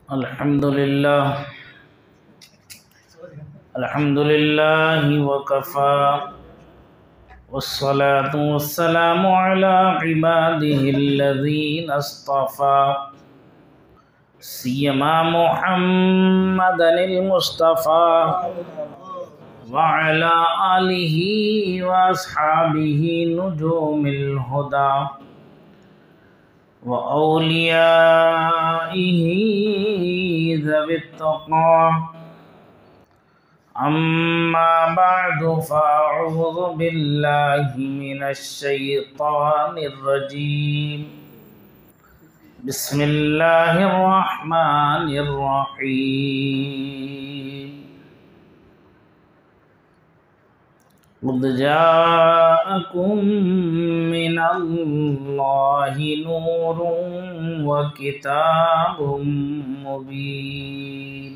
अल्हम्दुलिल्लाह वकफ़ा वस्सलातु वस्सलामु अला इबादिहिल्लज़ीना इस्तफ़ा सियमा मुहम्मदनिल मुस्तफ़ा व अला आलिहि व अस्हाबिहि नुजूमिल हुदा व औलियाइहि ज़वित तक़वा अम्मा बअदु फ़अऊज़ु बिल्लाहि मिनश शैतानिर रजीम बिस्मिल्लाहिर रहमानिर रहीम क़द जाअकुम मिनल्लाहि नूरुन व किताबुम मुबीन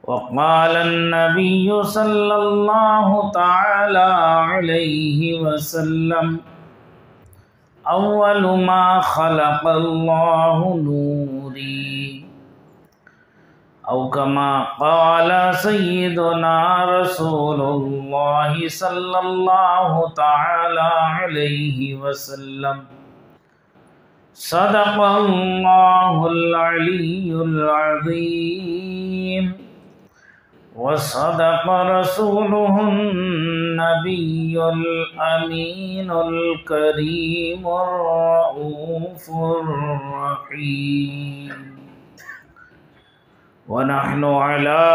वक़ाल अन्नबिय्यु सल्लल्लाहु तआला अलैहि वसल्लम अव्वलु मा ख़लक़ल्लाहु नूरी औ कमा क़ाल सय्यिदुना रसूलुल्लाहि सल्लल्लाहु तआला अलैहि वसल्लम सदक़ल्लाहुल अलियुल अज़ीम व सदक़ रसूलुहुन नबियुल अमीनुल करीमुर रऊफ़ुर रहीम व नहनु अला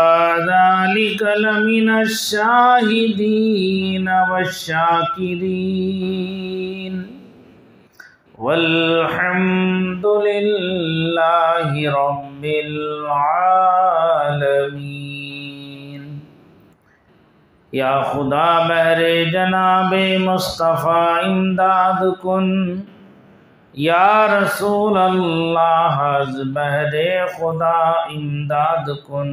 ज़ालिका लमिनश शाहिदीन वश्शाकिरीन वल्हम्दुलिल्लाहि रब्बिल आलमीन। या खुदा बहरे जनाबे मुस्तफ़ा इमदाद कुन, या रसूल अल्लाह बहरे खुदा इमदाद कुन,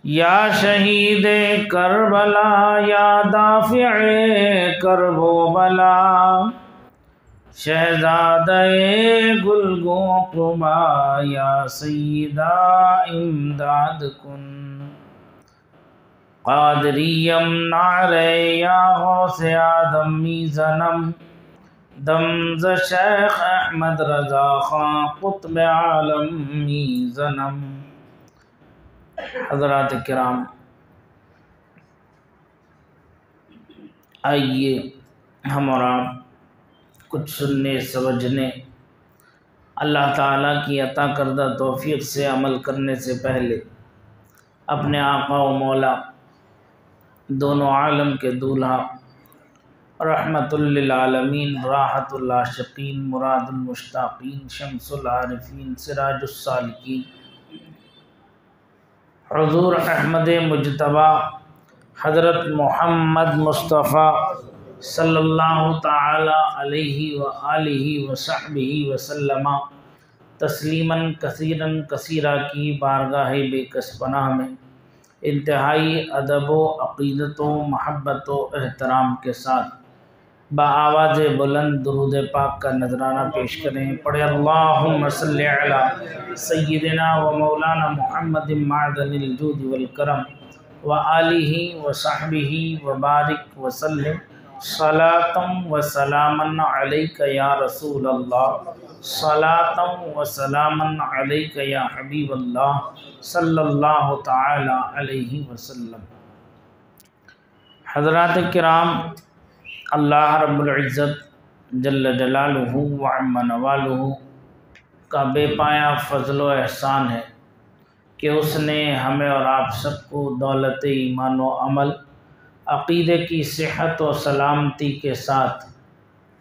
या शहीद करबला या दाफ़िए करबो बला, शहज़ादे गुलगो क़ुबा या सय्यदा इमदाद कुन। क़ादरियम नारे या गौसे आदम मीज़नम दमज़ शेख अहमद रज़ा ख़ां क़ुत्ब आलम मीज़नम। हज़रात किराम, आइए हम और आप कुछ सुनने समझने, अल्लाह ताला की अता करदा तौफ़ीक़ से अमल करने से पहले अपने आका व मौला दोनों आलम के दूल्हा रहमतुल लिल आलमीन राहतुल आशिक़ीन मुरादुल मुश्ताक़ीन शम्सुल आरिफ़ीन सिराजुस सालिकीन हुज़ूर अहमद मुज्तबा हज़रत मोहम्मद मुस्तफ़ा सल्लल्लाहु ताला अलैहि व आलिहि व सहबिहि वसल्लम तस्लीमन कसीरन कसीरा की बारगाह बेकस पनाह में इंतहाई अदब व अक़ीदत व महब्बत व एहतराम के साथ बाआवाज़ बुलंद दुरूद पाक का नजराना पेश करें। पढ़े अल्लाहुम्मा सल्लि अला सय्यिदिना व मौलाना मुहम्मदिन मअदनिल जूद वल करम व आलिहि व सहबिहि व बारिक व सल्लिम सलातम व सलामन अलैका या रसूल अल्लाह सलातम व सलामन अलैका या हबीब अल्लाह सल्लल्लाहु ताला अलैहि वसल्लम। हज़रात किराम, अल्लाह रब्बुल इज़्ज़त जल्ल जलालुहु व अम्मा नवालुहु का बेपाया फ़ज़्ल व एहसान है कि उसने हमें और आप सबको दौलत ईमान व अमल, अक़ीदे की सेहत व सलामती के साथ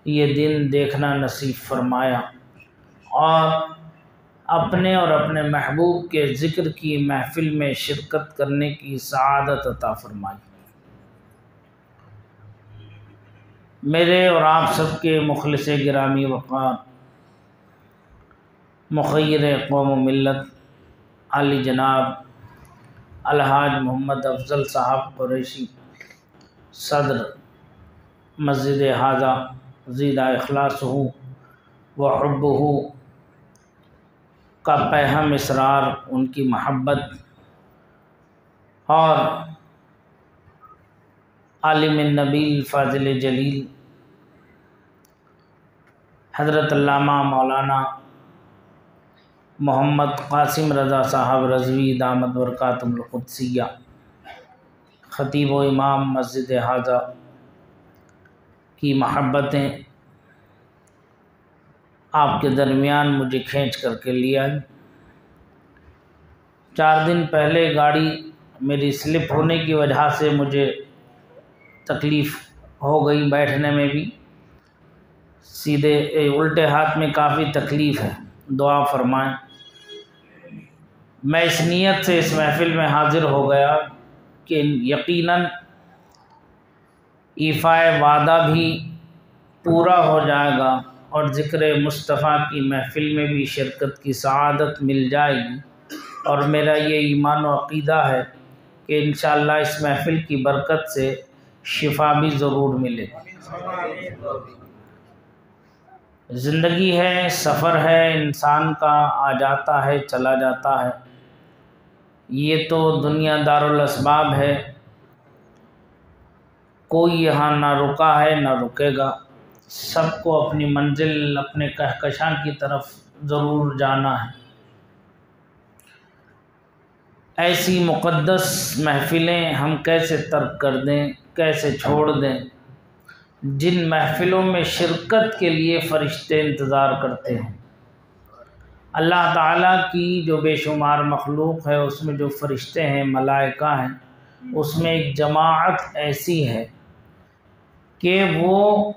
ये दिन देखना नसीब फरमाया और अपने और अपने महबूब के ज़िक्र की महफ़िल में शिरकत करने की सआदत अता फरमाई। मेरे और आप सबके मुखलिस गिरामी वक़ार मुख़य्यिर क़ौम मिल्लत आली जनाब अलहाज मोहम्मद अफ़ज़ल साहब कुरैशी सदर मस्जिद हाजा ज़ीदा इखलासहु व हुब्बुहु का पैहम इसरार, उनकी महब्बत और आलिम नबील फ़ाज़िल जलील हज़रत अल्लामा मौलाना मोहम्मद क़ासिम रज़ा साहब रज़वी दामत बरकातुहुल क़ुद्सिया ख़तीब व इमाम मस्जिद हाजा की महब्बतें आपके दरमियान मुझे खींच करके लिया। 4 दिन पहले गाड़ी मेरी स्लिप होने की वजह से मुझे तकलीफ़ हो गई, बैठने में भी सीधे उल्टे हाथ में काफ़ी तकलीफ़ है, दुआ फरमाएं। मैं इस नीयत से इस महफ़िल में हाज़िर हो गया कि यकीनन ईफ़ाए वादा भी पूरा हो जाएगा और ज़िक्र मुस्तफ़ा की महफ़िल में भी शिरकत की सआदत मिल जाएगी। और मेरा ये ईमान व अक़ीदा है कि इंशाअल्लाह इस महफ़िल की बरकत से शिफा भी ज़रूर मिलेगी। ज़िंदगी है, सफ़र है, इंसान का आ जाता है चला जाता है। ये तो दुनिया दारुल अस्बाब है, कोई यहाँ ना रुका है ना रुकेगा। सबको अपनी मंजिल, अपने कहकशां की तरफ ज़रूर जाना है। ऐसी मुक़द्दस महफ़िलें हम कैसे तर्क कर दें, कैसे छोड़ दें, जिन महफ़िलों में शिरकत के लिए फ़रिश्ते इंतज़ार करते हैं। अल्लाह ताला की जो बेशुमार मखलूक़ है, उसमें जो फ़रिश्ते हैं, मलाइका हैं, उसमें एक जमाअत ऐसी है कि वो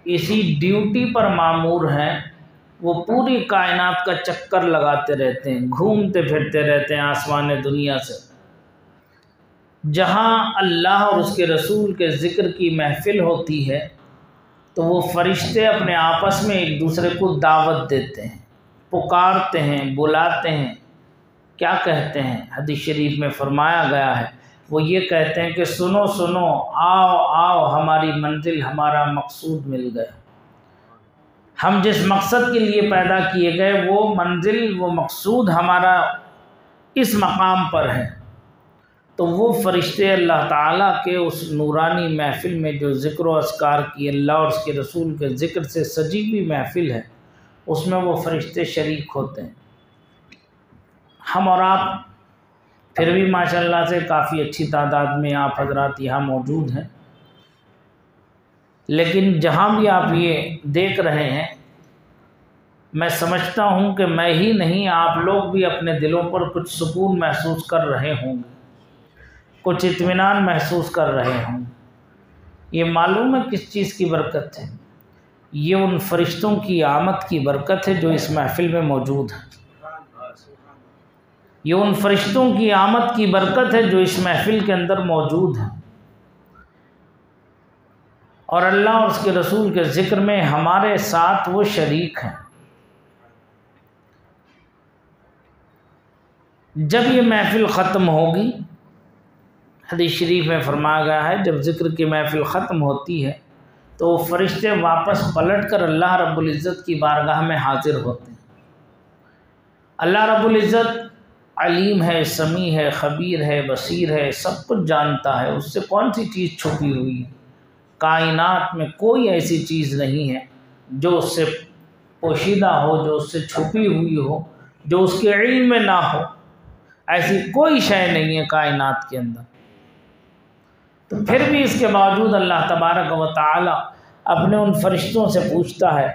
इसी ड्यूटी पर मामूर हैं। वो पूरी कायनात का चक्कर लगाते रहते हैं, घूमते फिरते रहते हैं आसमान दुनिया से। जहाँ अल्लाह और उसके रसूल के ज़िक्र की महफ़िल होती है तो वो फ़रिश्ते अपने आपस में एक दूसरे को दावत देते हैं, पुकारते हैं, बुलाते हैं। क्या कहते हैं? हदीस शरीफ में फ़रमाया गया है, वो ये कहते हैं कि सुनो सुनो, आओ आओ, हमारी मंजिल, हमारा मकसूद मिल गया। हम जिस मकसद के लिए पैदा किए गए वो मंजिल, वो मकसूद हमारा इस मकाम पर है। तो वो फ़रिश्ते अल्लाह ताला के उस नूरानी महफ़िल में जो ज़िक्र व अस्कार की अल्लाह और उसके रसूल के ज़िक्र से सजी हुई महफ़िल है, उसमें वो फ़रिश्ते शरीक होते हैं। हम और आप फिर भी माशाअल्लाह से काफ़ी अच्छी तादाद में आप हज़रात यहाँ मौजूद हैं, लेकिन जहाँ भी आप ये देख रहे हैं, मैं समझता हूँ कि मैं ही नहीं, आप लोग भी अपने दिलों पर कुछ सुकून महसूस कर रहे होंगे, कुछ इत्मीनान महसूस कर रहे होंगे। ये मालूम है किस चीज़ की बरकत है? ये उन फरिश्तों की आमद की बरकत है जो इस महफ़िल में मौजूद है। ये उन फरिश्तों की आमद की बरकत है जो इस महफ़िल के अंदर मौजूद है। और अल्लाह और उसके रसूल के ज़िक्र में हमारे साथ वो शरीक हैं। जब ये महफ़िल ख़त्म होगी, हदीस शरीफ में फरमाया गया है, जब ज़िक्र की महफ़िल ख़त्म होती है तो वो फ़रिश्ते वापस पलट कर अल्लाह रब्बुल इज़्ज़त की बारगाह में हाज़िर होते हैं। अल्लाह रब्बुल इज़्ज़त अलीम है, समी है, ख़बीर है, बसीर है, सब कुछ जानता है। उससे कौन सी चीज़ छुपी हुई है? कायनात में कोई ऐसी चीज़ नहीं है जो उससे पोशीदा हो, जो उससे छुपी हुई हो, जो उसके इल्म में ना हो। ऐसी कोई शय नहीं है कायनात के अंदर। तो फिर भी इसके बावजूद अल्लाह तबारक व तआला अपने उन फरिश्तों से पूछता है,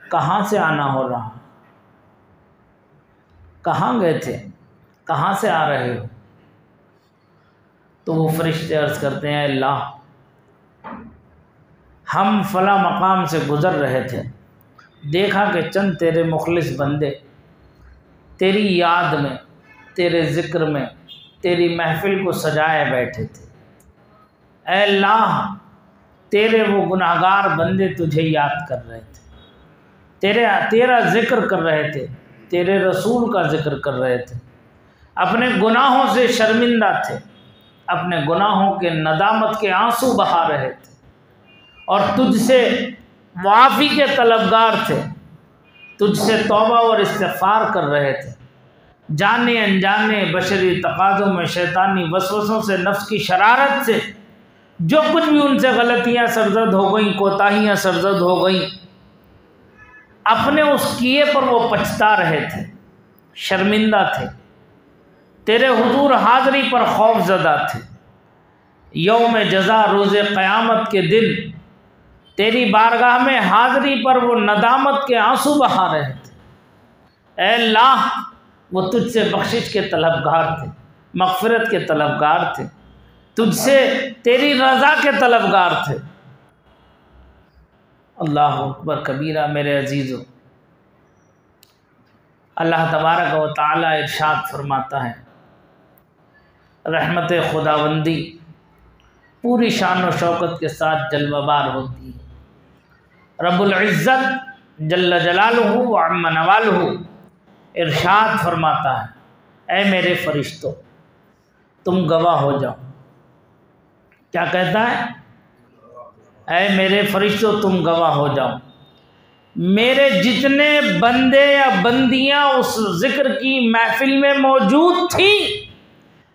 कहाँ से आना हो रहा, कहाँ गए थे, कहाँ से आ रहे हो? तो वो फरिश्ते अर्ज़ करते हैं, अल्लाह, हम फ़ला मकाम से गुज़र रहे थे, देखा कि चंद तेरे मुखलिस बंदे तेरी याद में, तेरे ज़िक्र में, तेरी महफ़िल को सजाए बैठे थे। ऐ अल्लाह, तेरे वो गुनाहगार बंदे तुझे याद कर रहे थे, तेरा ज़िक्र कर रहे थे, तेरे रसूल का ज़िक्र कर रहे थे, अपने गुनाहों से शर्मिंदा थे, अपने गुनाहों के नदामत के आंसू बहा रहे थे। और तुझसे मुआफ़ी के तलबगार थे, तुझसे तौबा और इस्तिग़फ़ार कर रहे थे। जाने अनजाने बशरी तकाज़ों में, शैतानी वसवसों से, नफ्स की शरारत से जो कुछ भी उनसे गलतियाँ सरजद हो गई, कोताहियाँ सरजद हो गई, अपने उस किए पर वो पछता रहे थे, शर्मिंदा थे, तेरे हुजूर हाज़री पर खौफज़दा थे। यौम जज़ा रोज़े क़यामत के दिन तेरी बारगाह में हाज़री पर वो नदामत के आंसू बहा रहे थे। ऐ अल्लाह, वो तुझसे बख्शिश के तलबगार थे, मग़फ़िरत के तलबगार थे, तुझसे तेरी रज़ा के तलबगार थे। अल्लाह अकबर कबीरा। मेरे अजीज़ों, अल्लाह तबारक व तआला इरशाद फरमाता है, रहमत खुदावंदी पूरी शान व शौकत के साथ जलवाबार होती है। रब्बुल इज़्ज़त जल्ल जलालुहु व अम्मा नवालुहु इरशाद फरमाता है, ऐ मेरे फरिश्तों, तुम गवाह हो जाओ। क्या कहता है? ऐ मेरे फरिश्तों, तुम गवाह हो जाओ। मेरे जितने बंदे या बंदियां उस जिक्र की महफिल में मौजूद थी,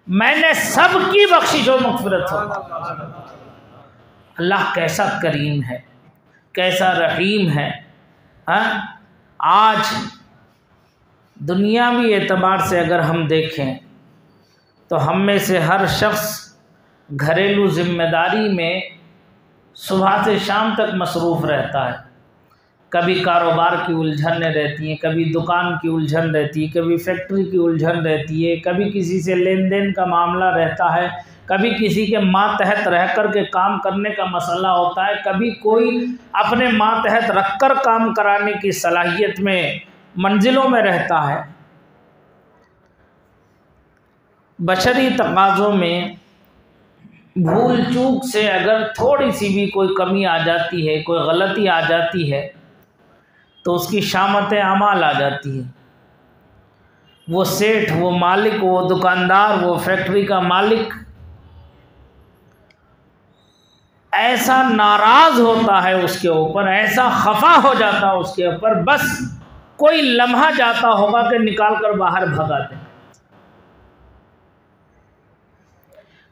मैंने सबकी बख्शिश व मग़फ़िरत फरमाई। अल्लाह कैसा करीम है, कैसा रहीम है। हाँ, आज दुनियावी एतबार से अगर हम देखें तो हम में से हर शख्स घरेलू ज़िम्मेदारी में सुबह से शाम तक मसरूफ़ रहता है। कभी कारोबार की उलझनें रहती हैं, कभी दुकान की उलझन रहती है, कभी फैक्ट्री की उलझन रहती है, कभी किसी से लेन देन का मामला रहता है, कभी किसी के मातहत रह कर के काम करने का मसला होता है, कभी कोई अपने मातहत रख कर काम कराने की सलाहियत में मंजिलों में रहता है। बशरी तकाज़ों में भूल चूक से अगर थोड़ी सी भी कोई कमी आ जाती है, कोई गलती आ जाती है, तो उसकी शामत अमाल आ जाती है। वो सेठ, वो मालिक, वो दुकानदार, वो फैक्ट्री का मालिक ऐसा नाराज़ होता है उसके ऊपर, ऐसा खफा हो जाता है उसके ऊपर, बस कोई लम्हा जाता होगा कि निकाल कर बाहर भगा दे।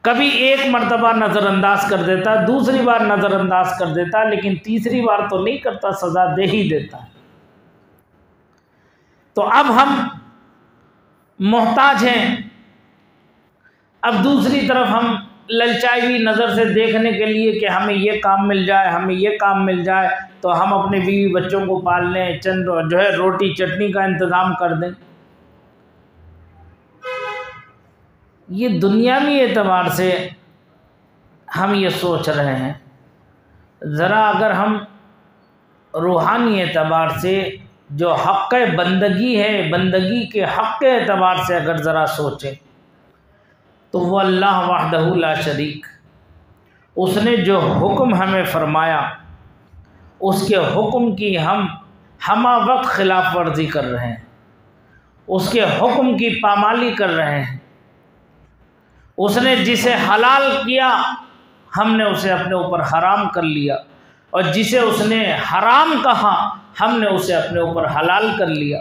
कभी एक मर्तबा नज़रअंदाज कर देता, दूसरी बार नज़रअंदाज कर देता, लेकिन तीसरी बार तो नहीं करता, सज़ा दे ही देता है। तो अब हम मोहताज हैं। अब दूसरी तरफ हम ललचाई हुई नज़र से देखने के लिए कि हमें ये काम मिल जाए, हमें ये काम मिल जाए, तो हम अपने बीवी बच्चों को पाल लें, चंद जो है रोटी चटनी का इंतज़ाम कर दें। ये दुनियावी एतबार से हम ये सोच रहे हैं। ज़रा अगर हम रूहानी एतबार से जो हक़ बंदगी है, बंदगी के हक़ के एतबार से अगर ज़रा सोचें, तो वो अल्लाह वहदहू ला शरीक, उसने जो हुक्म हमें फ़रमाया, उसके हुक्म की हम हमा वक्त ख़िलाफ़ वर्जी कर रहे हैं, उसके हुक्म की पामाली कर रहे हैं। उसने जिसे हलाल किया, हमने उसे अपने ऊपर हराम कर लिया, और जिसे उसने हराम कहा, हमने उसे अपने ऊपर हलाल कर लिया।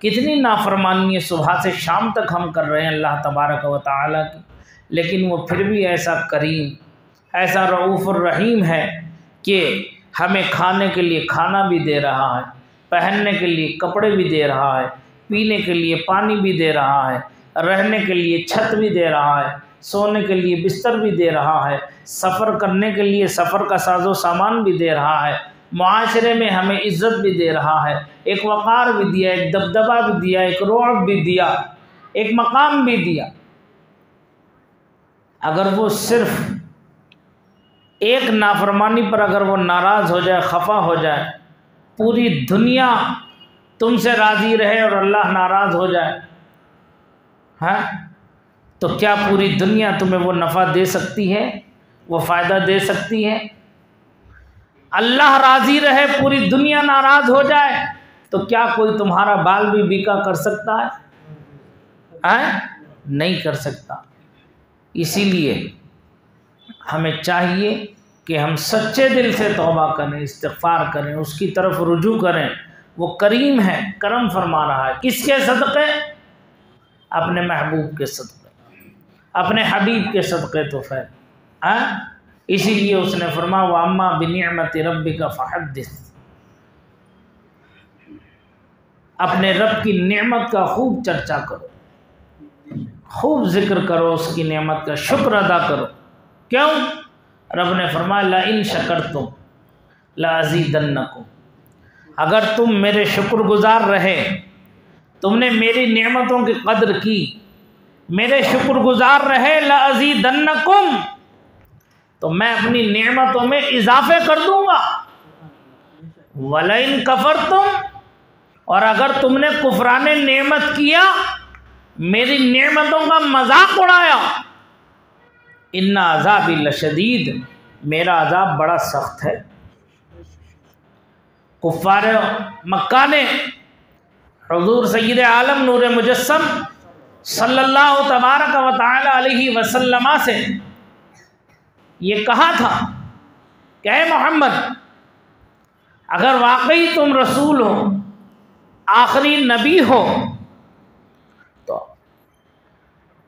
कितनी नाफरमानी सुबह से शाम तक हम कर रहे हैं अल्लाह तबारक व तआला की, लेकिन वो फिर भी ऐसा करीम, ऐसा रऊफ़ और रहीम है कि हमें खाने के लिए खाना भी दे रहा है, पहनने के लिए कपड़े भी दे रहा है, पीने के लिए पानी भी दे रहा है, रहने के लिए छत भी दे रहा है, सोने के लिए बिस्तर भी दे रहा है, सफ़र करने के लिए सफ़र का साजो सामान भी दे रहा है, मुआशरे में हमें इज़्ज़त भी दे रहा है, एक वक़ार भी दिया, एक दबदबा भी दिया, एक रुअब भी दिया, एक मकाम भी दिया। अगर वो सिर्फ़ एक नाफरमानी पर अगर वो नाराज़ हो जाए, खफा हो जाए, पूरी दुनिया तुमसे राज़ी रहे और अल्लाह नाराज़ हो जाए, हाँ, तो क्या पूरी दुनिया तुम्हें वो नफ़ा दे सकती है, वो फ़ायदा दे सकती है? अल्लाह राज़ी रहे, पूरी दुनिया नाराज़ हो जाए, तो क्या कोई तुम्हारा बाल भी बीका कर सकता है? नहीं कर सकता। इसीलिए हमें चाहिए कि हम सच्चे दिल से तौबा करें, इस्तिग़फ़ार करें, उसकी तरफ रुजू करें। वो करीम है, करम फरमा रहा है। किसके सदक़े? अपने महबूब के सदक़े, अपने हबीब के सदक़े तो फ़ैल। इसीलिए उसने फरमा व अम्मा बिनिअमति रब्बिका फ़हद्दिस, अपने रब की नेमत का खूब चर्चा करो, खूब जिक्र करो, उसकी नेमत का शुक्र अदा करो। क्यों? रब ने फरमाया ला इन शकरतुम लाज़ीदन्नकुम, अगर तुम मेरे शुक्रगुजार रहे, तुमने मेरी नेमतों की कद्र की, मेरे शुक्रगुजार रहे, लाज़ीदन्नकुम, तो मैं अपनी नेमतों में इजाफे कर दूंगा। वलइन कफरतुम, और अगर तुमने कुफराने नेमत किया, मेरी नेमतों का मजाक उड़ाया, इन्ना अज़ाबी लशदीद, मेरा अज़ाब बड़ा सख्त है। कुफ़ार मक्का ने हुज़ूर सय्यद आलम नूर मुजस्सम सल्लल्लाहु तबारक व तआला अलैहि वसल्लम से ये कहा था कि ऐ मोहम्मद, अगर वाकई तुम रसूल हो, आखिरी नबी हो, तो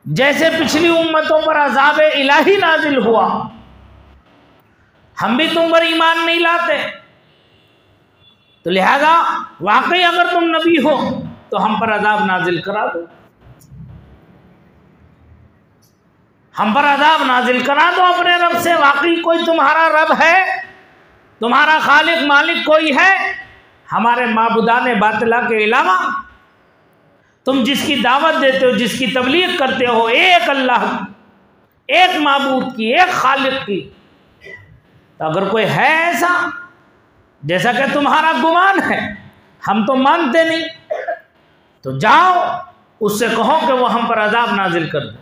जैसे पिछली उम्मतों पर अज़ाब इलाही नाजिल हुआ, हम भी तुम पर ईमान नहीं लाते, तो लिहाजा वाकई अगर तुम नबी हो तो हम पर अज़ाब नाजिल करा दो, हम पर अज़ाब नाजिल करा दो अपने रब से। वाकई कोई तुम्हारा रब है, तुम्हारा खालिक मालिक कोई है हमारे माबूदाने बातिला के अलावा? तुम जिसकी दावत देते हो, जिसकी तबलीग करते हो, एक अल्लाह, एक माबूद की, एक खालिक की, तो अगर कोई है ऐसा जैसा कि तुम्हारा गुमान है, हम तो मानते नहीं, तो जाओ उससे कहो कि वो हम पर अज़ाब नाजिल कर दे।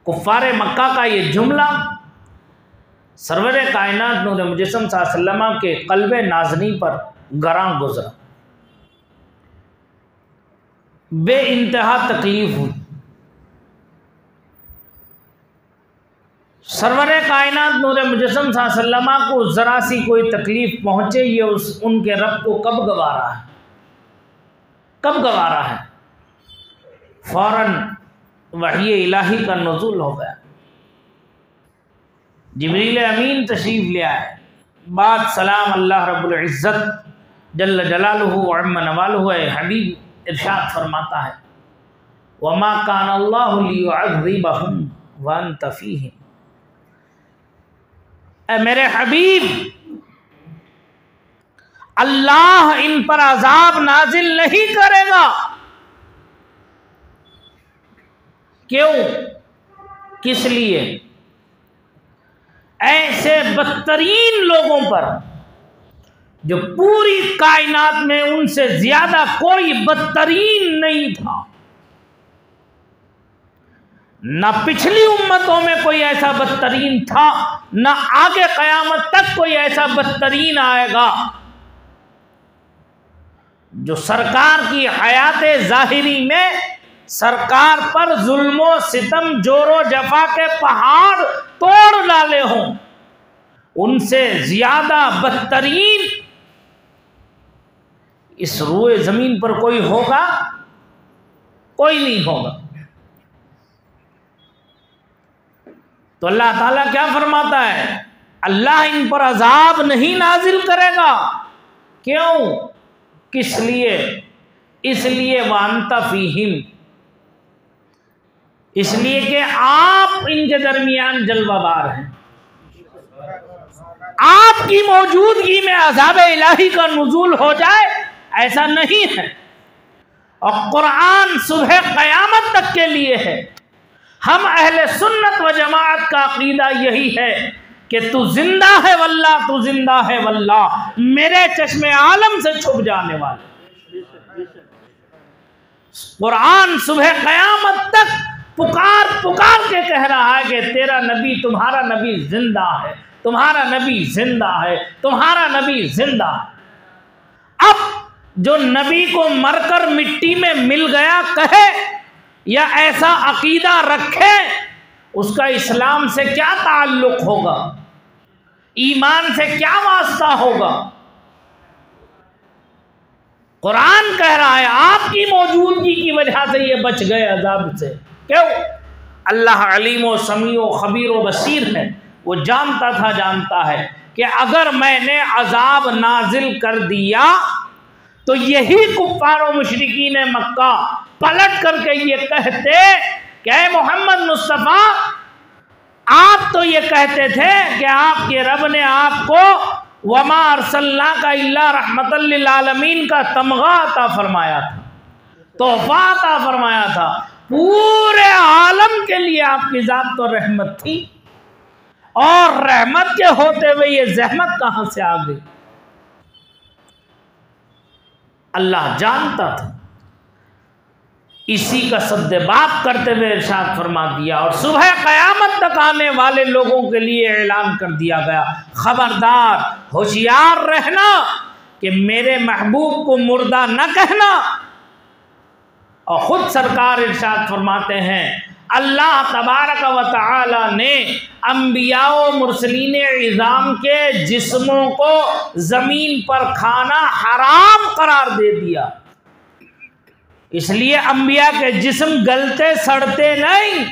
कुफ़ारे मक्का का ये जुमला सरवरे कायनात नूर मुजस्सम सल्लल्लाहु अलैहि वसल्लम के क़ल्बे नाज़नी पर गरां गुज़रा, बे इंतहा तकलीफ़ हुई। सरवरे कायनात नूर मुजस्सम सल्लल्लाहु अलैहि वसल्लम को ज़रा सी कोई तकलीफ़ पहुँचे, ये उनके रब को कब गवारा है, कब गवारा है? फ़ौरन वही इलाही का नुज़ूल हो गया, जिब्रील अमीन तशरीफ़ ले आए, बात सलाम अल्लाह रब्बुल इज़्ज़त जल्ल जलालुहु व अम्मा नवालुहु हबीब इरशाद फरमाता है वमा कान अल्लाहु लियुअज़्ज़िबहुम व अंत फ़ीहिम, ऐ मेरे हबीब, अल्लाह इन पर अज़ाब नाजिल नहीं करेगा। क्यों? किस लिए? ऐसे बदतरीन लोगों पर जो पूरी कायनात में उनसे ज्यादा कोई बदतरीन नहीं था, न पिछली उम्मतों में कोई ऐसा बदतरीन था, न आगे क़यामत तक कोई ऐसा बदतरीन आएगा जो सरकार की हयात ज़ाहिरी में सरकार पर जुल्मो सितम जोरो जफा के पहाड़ तोड़ डाले हों। उनसे ज्यादा बदतरीन इस रूए जमीन पर कोई होगा? कोई नहीं होगा। तो अल्लाह ताला क्या फरमाता है? अल्लाह इन पर अजाब नहीं नाजिल करेगा। क्यों? किस लिए? इसलिए वांता फीहिम, इसलिए कि आप इनके दरमियान जलवाबार हैं। आपकी मौजूदगी में अज़ाब इलाही का नुज़ूल हो जाए, ऐसा नहीं है। और कुरान सुबह क़यामत तक के लिए है। हम अहले सुन्नत व जमाअत का अक़ीदा यही है कि तू जिंदा है वल्लाह, तू जिंदा है वल्लाह, मेरे चश्मे आलम से छुप जाने वाले। कुरान सुबह क़यामत तक पुकार पुकार के कह रहा है कि तेरा नबी, तुम्हारा नबी जिंदा है, तुम्हारा नबी जिंदा है, तुम्हारा नबी जिंदा है। अब जो नबी को मरकर मिट्टी में मिल गया कहे या ऐसा अकीदा रखे, उसका इस्लाम से क्या ताल्लुक़ होगा, ईमान से क्या वास्ता होगा। कुरान कह रहा है आपकी मौजूदगी की वजह से ये बच गए अजाब से। क्यों? अल्लाह अलीम व समी व खबीर व बसीर है, वो जानता है कि अगर मैंने अजाब नाजिल कर दिया तो यही कुफ्फार व मुशरिकीन मक्का पलट करके ये कहते कि मोहम्मद मुस्तफ़ा, आप तो ये कहते थे कि आपके रब ने आपको वमा अरसलनाका इल्ला रहमतल लिल आलमीन का तमगा अता फरमाया था, तोहफा अता फरमाया था, पूरे आलम के लिए आपकी ज़ात तो रहमत थी, और रहमत के होते हुए ये जहमत कहाँ से आ गई। अल्लाह जानता था। इसी का सद्देबात करते हुए इरशाद फरमा दिया, और सुबह क़यामत तक आने वाले लोगों के लिए ऐलान कर दिया गया, खबरदार होशियार रहना कि मेरे महबूब को मुर्दा न कहना। और ख़ुद सरकार इरशाद फरमाते हैं, अल्लाह तबारक व तआला ने अम्बिया व मुरसलीन इज़ाम के जिस्मों को ज़मीन पर खाना हराम करार दे दिया। इसलिए अम्बिया के जिस्म गलते सड़ते नहीं,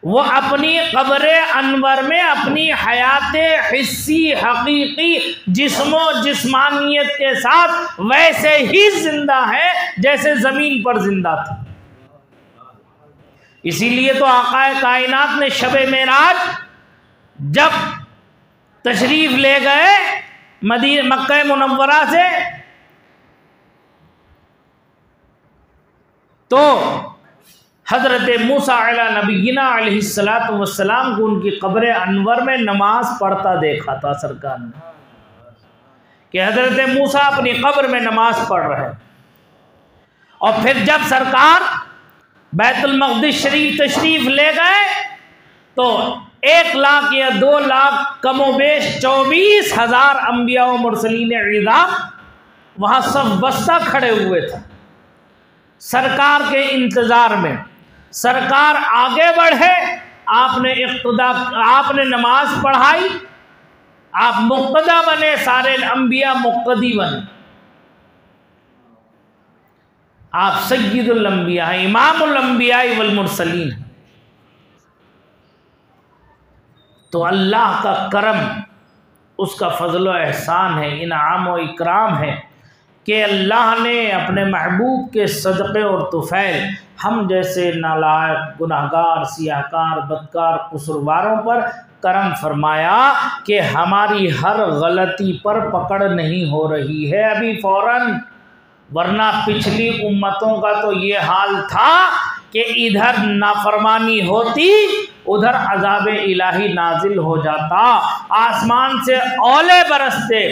वो अपनी कब्र अनवर में अपनी हयात हिस्सी हकीकी जिस्मो जिस्मानियत के साथ वैसे ही जिंदा है जैसे ज़मीन पर जिंदा था। इसीलिए तो आकाए कायनात ने शबे मेराज जब तशरीफ़ ले गए मक्का मुनव्वरा से, तो हज़रत मूसा अला नबीना अलैहिस्सलातु वस्सलाम को उनकी कब्र अनवर में नमाज पढ़ता देखा था सरकार ने, कि हज़रत मूसा अपनी कब्र में नमाज पढ़ रहे। और फिर जब सरकार बैतुल मक़दिस शरीफ तशरीफ़ ले गए तो 1 लाख या 2 लाख कमोबेश 24,000 अम्बिया व मुरसलीन इज़ाम वहाँ सब बस्ता खड़े हुए थे सरकार के इंतज़ार में। सरकार आगे बढ़े, आपने इक़्तिदा, आपने नमाज पढ़ाई, आप मुक़्तदा बने, सारे अम्बिया मुक़्तदी बने। आप सय्यिदुल अम्बिया हैं, इमामुल अम्बिया वल मुरसलीन हैं। तो अल्लाह का करम, उसका फ़ज़ल व एहसान है, इनाम व इकराम है कि अल्लाह ने अपने महबूब के सदक़े और तुफ़ैल हम जैसे नालायक, गुनाहगार, सियाहकार, बदकार, कसूरवारों पर करम फरमाया कि हमारी हर गलती पर पकड़ नहीं हो रही है अभी फ़ौरन। वरना पिछली उम्मतों का तो ये हाल था कि इधर नाफरमानी होती, उधर अज़ाब इलाही नाजिल हो जाता, आसमान से ओले बरसते,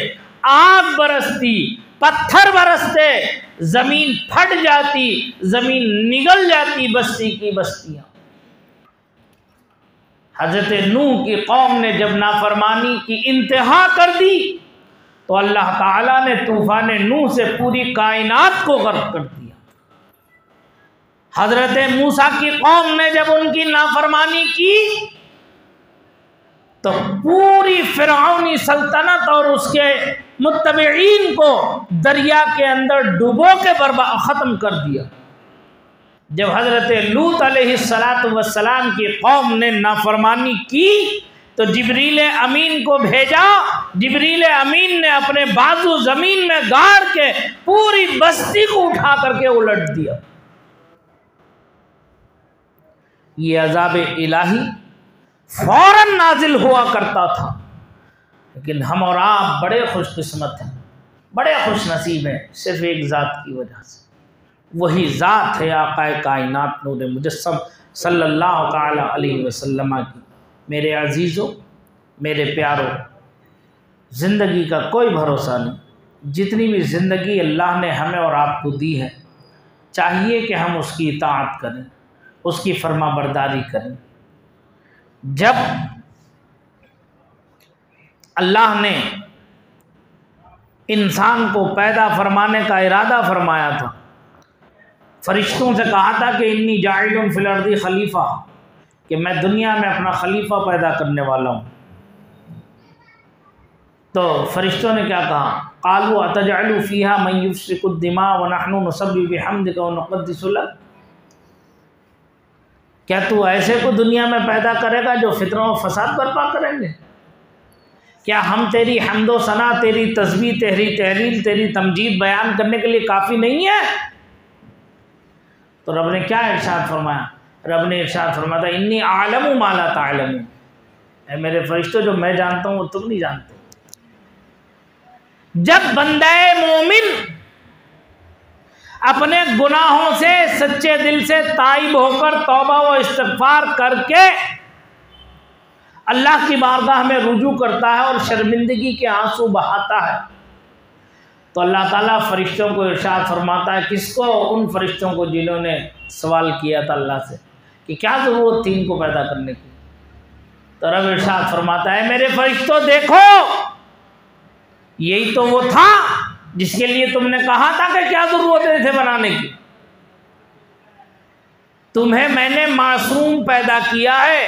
आग बरसती, पत्थर बरसते, ज़मीन फट जाती, ज़मीन निगल जाती बस्ती की बस्तियाँ। हज़रत नूह की कौम ने जब नाफरमानी की इंतहा कर दी तो अल्लाह ताला ने तूफ़ान नूह से पूरी कायनात को गर्क कर दिया। हज़रत मूसा की कौम ने जब उनकी नाफरमानी की तो पूरी फ़िरऔनी सल्तनत और उसके मुत्तबईन को दरिया के अंदर डुबो के ख़त्म कर दिया। जब हज़रत लूत अलैहिस्सलातु वस्सलाम की कौम ने नाफरमानी की तो जिब्रील अमीन को भेजा। जिब्रील अमीन ने अपने बाजू ज़मीन में गाड़ के पूरी बस्ती को उठा करके उलट दिया। ये अज़ाब इलाही फ़ौरन नाजिल हुआ करता था, लेकिन हम और आप बड़े खुशकिस्मत हैं, बड़े खुश नसीब हैं सिर्फ़ एक ज़ात की वजह से। वही ज़ात है आक़ाए कायनात नूर मुजस्सम सल्लल्लाहु तआला अलैहि वसल्लम की। मेरे अजीज़ों, मेरे प्यारों, ज़िंदगी का कोई भरोसा नहीं। जितनी भी ज़िंदगी अल्लाह ने हमें और आपको दी है, चाहिए कि हम उसकी इताअत करें, उसकी फर्माबरदारी करें। जब अल्लाह ने इंसान को पैदा फरमाने का इरादा फरमाया था, फरिश्तों से कहा था कि इन्नी जाइलुन फिल अर्दी खलीफा, कि मैं दुनिया में अपना खलीफा पैदा करने वाला हूँ। तो फरिश्तों ने क्या कहा, क़ालू अतजअलु फ़ीहा मन युफ़्सिकु दिमा व नहनु नुसब्बिहु बिहम्दिका व नुक़द्दिसु लक। क्या तू ऐसे को दुनिया में पैदा करेगा जो फितना और फसाद बर्पा करेंगे? क्या हम तेरी हम्दो सना, तेरी तस्बीह, तेरी तहलील, तेरी तमजीद बयान करने के लिए काफ़ी नहीं है? तो रब ने क्या इरशाद फरमाया? रब ने इरशाद फरमाया, इन्नी आलमु मा ला तालमून। ऐ मेरे फरिश्तों, जो मैं जानता हूँ वो तुम नहीं जानते। जब बंदे मोमिन अपने गुनाहों से सच्चे दिल से ताइब होकर तौबा व इस्तिग़फ़ार करके अल्लाह की बारगाह में रुजू करता है और शर्मिंदगी के आंसू बहाता है, तो अल्लाह ताला फरिश्तों को इरशाद फरमाता है। किसको? उन फरिश्तों को जिन्होंने सवाल किया था अल्लाह से कि क्या ज़रूरत थी इनको पैदा करने की। तो रब इरशाद फरमाता है, मेरे फरिश्तों देखो, यही तो वो था जिसके लिए तुमने कहा था कि क्या ज़रूरत है इसे बनाने की। तुम्हें मैंने मासूम पैदा किया है।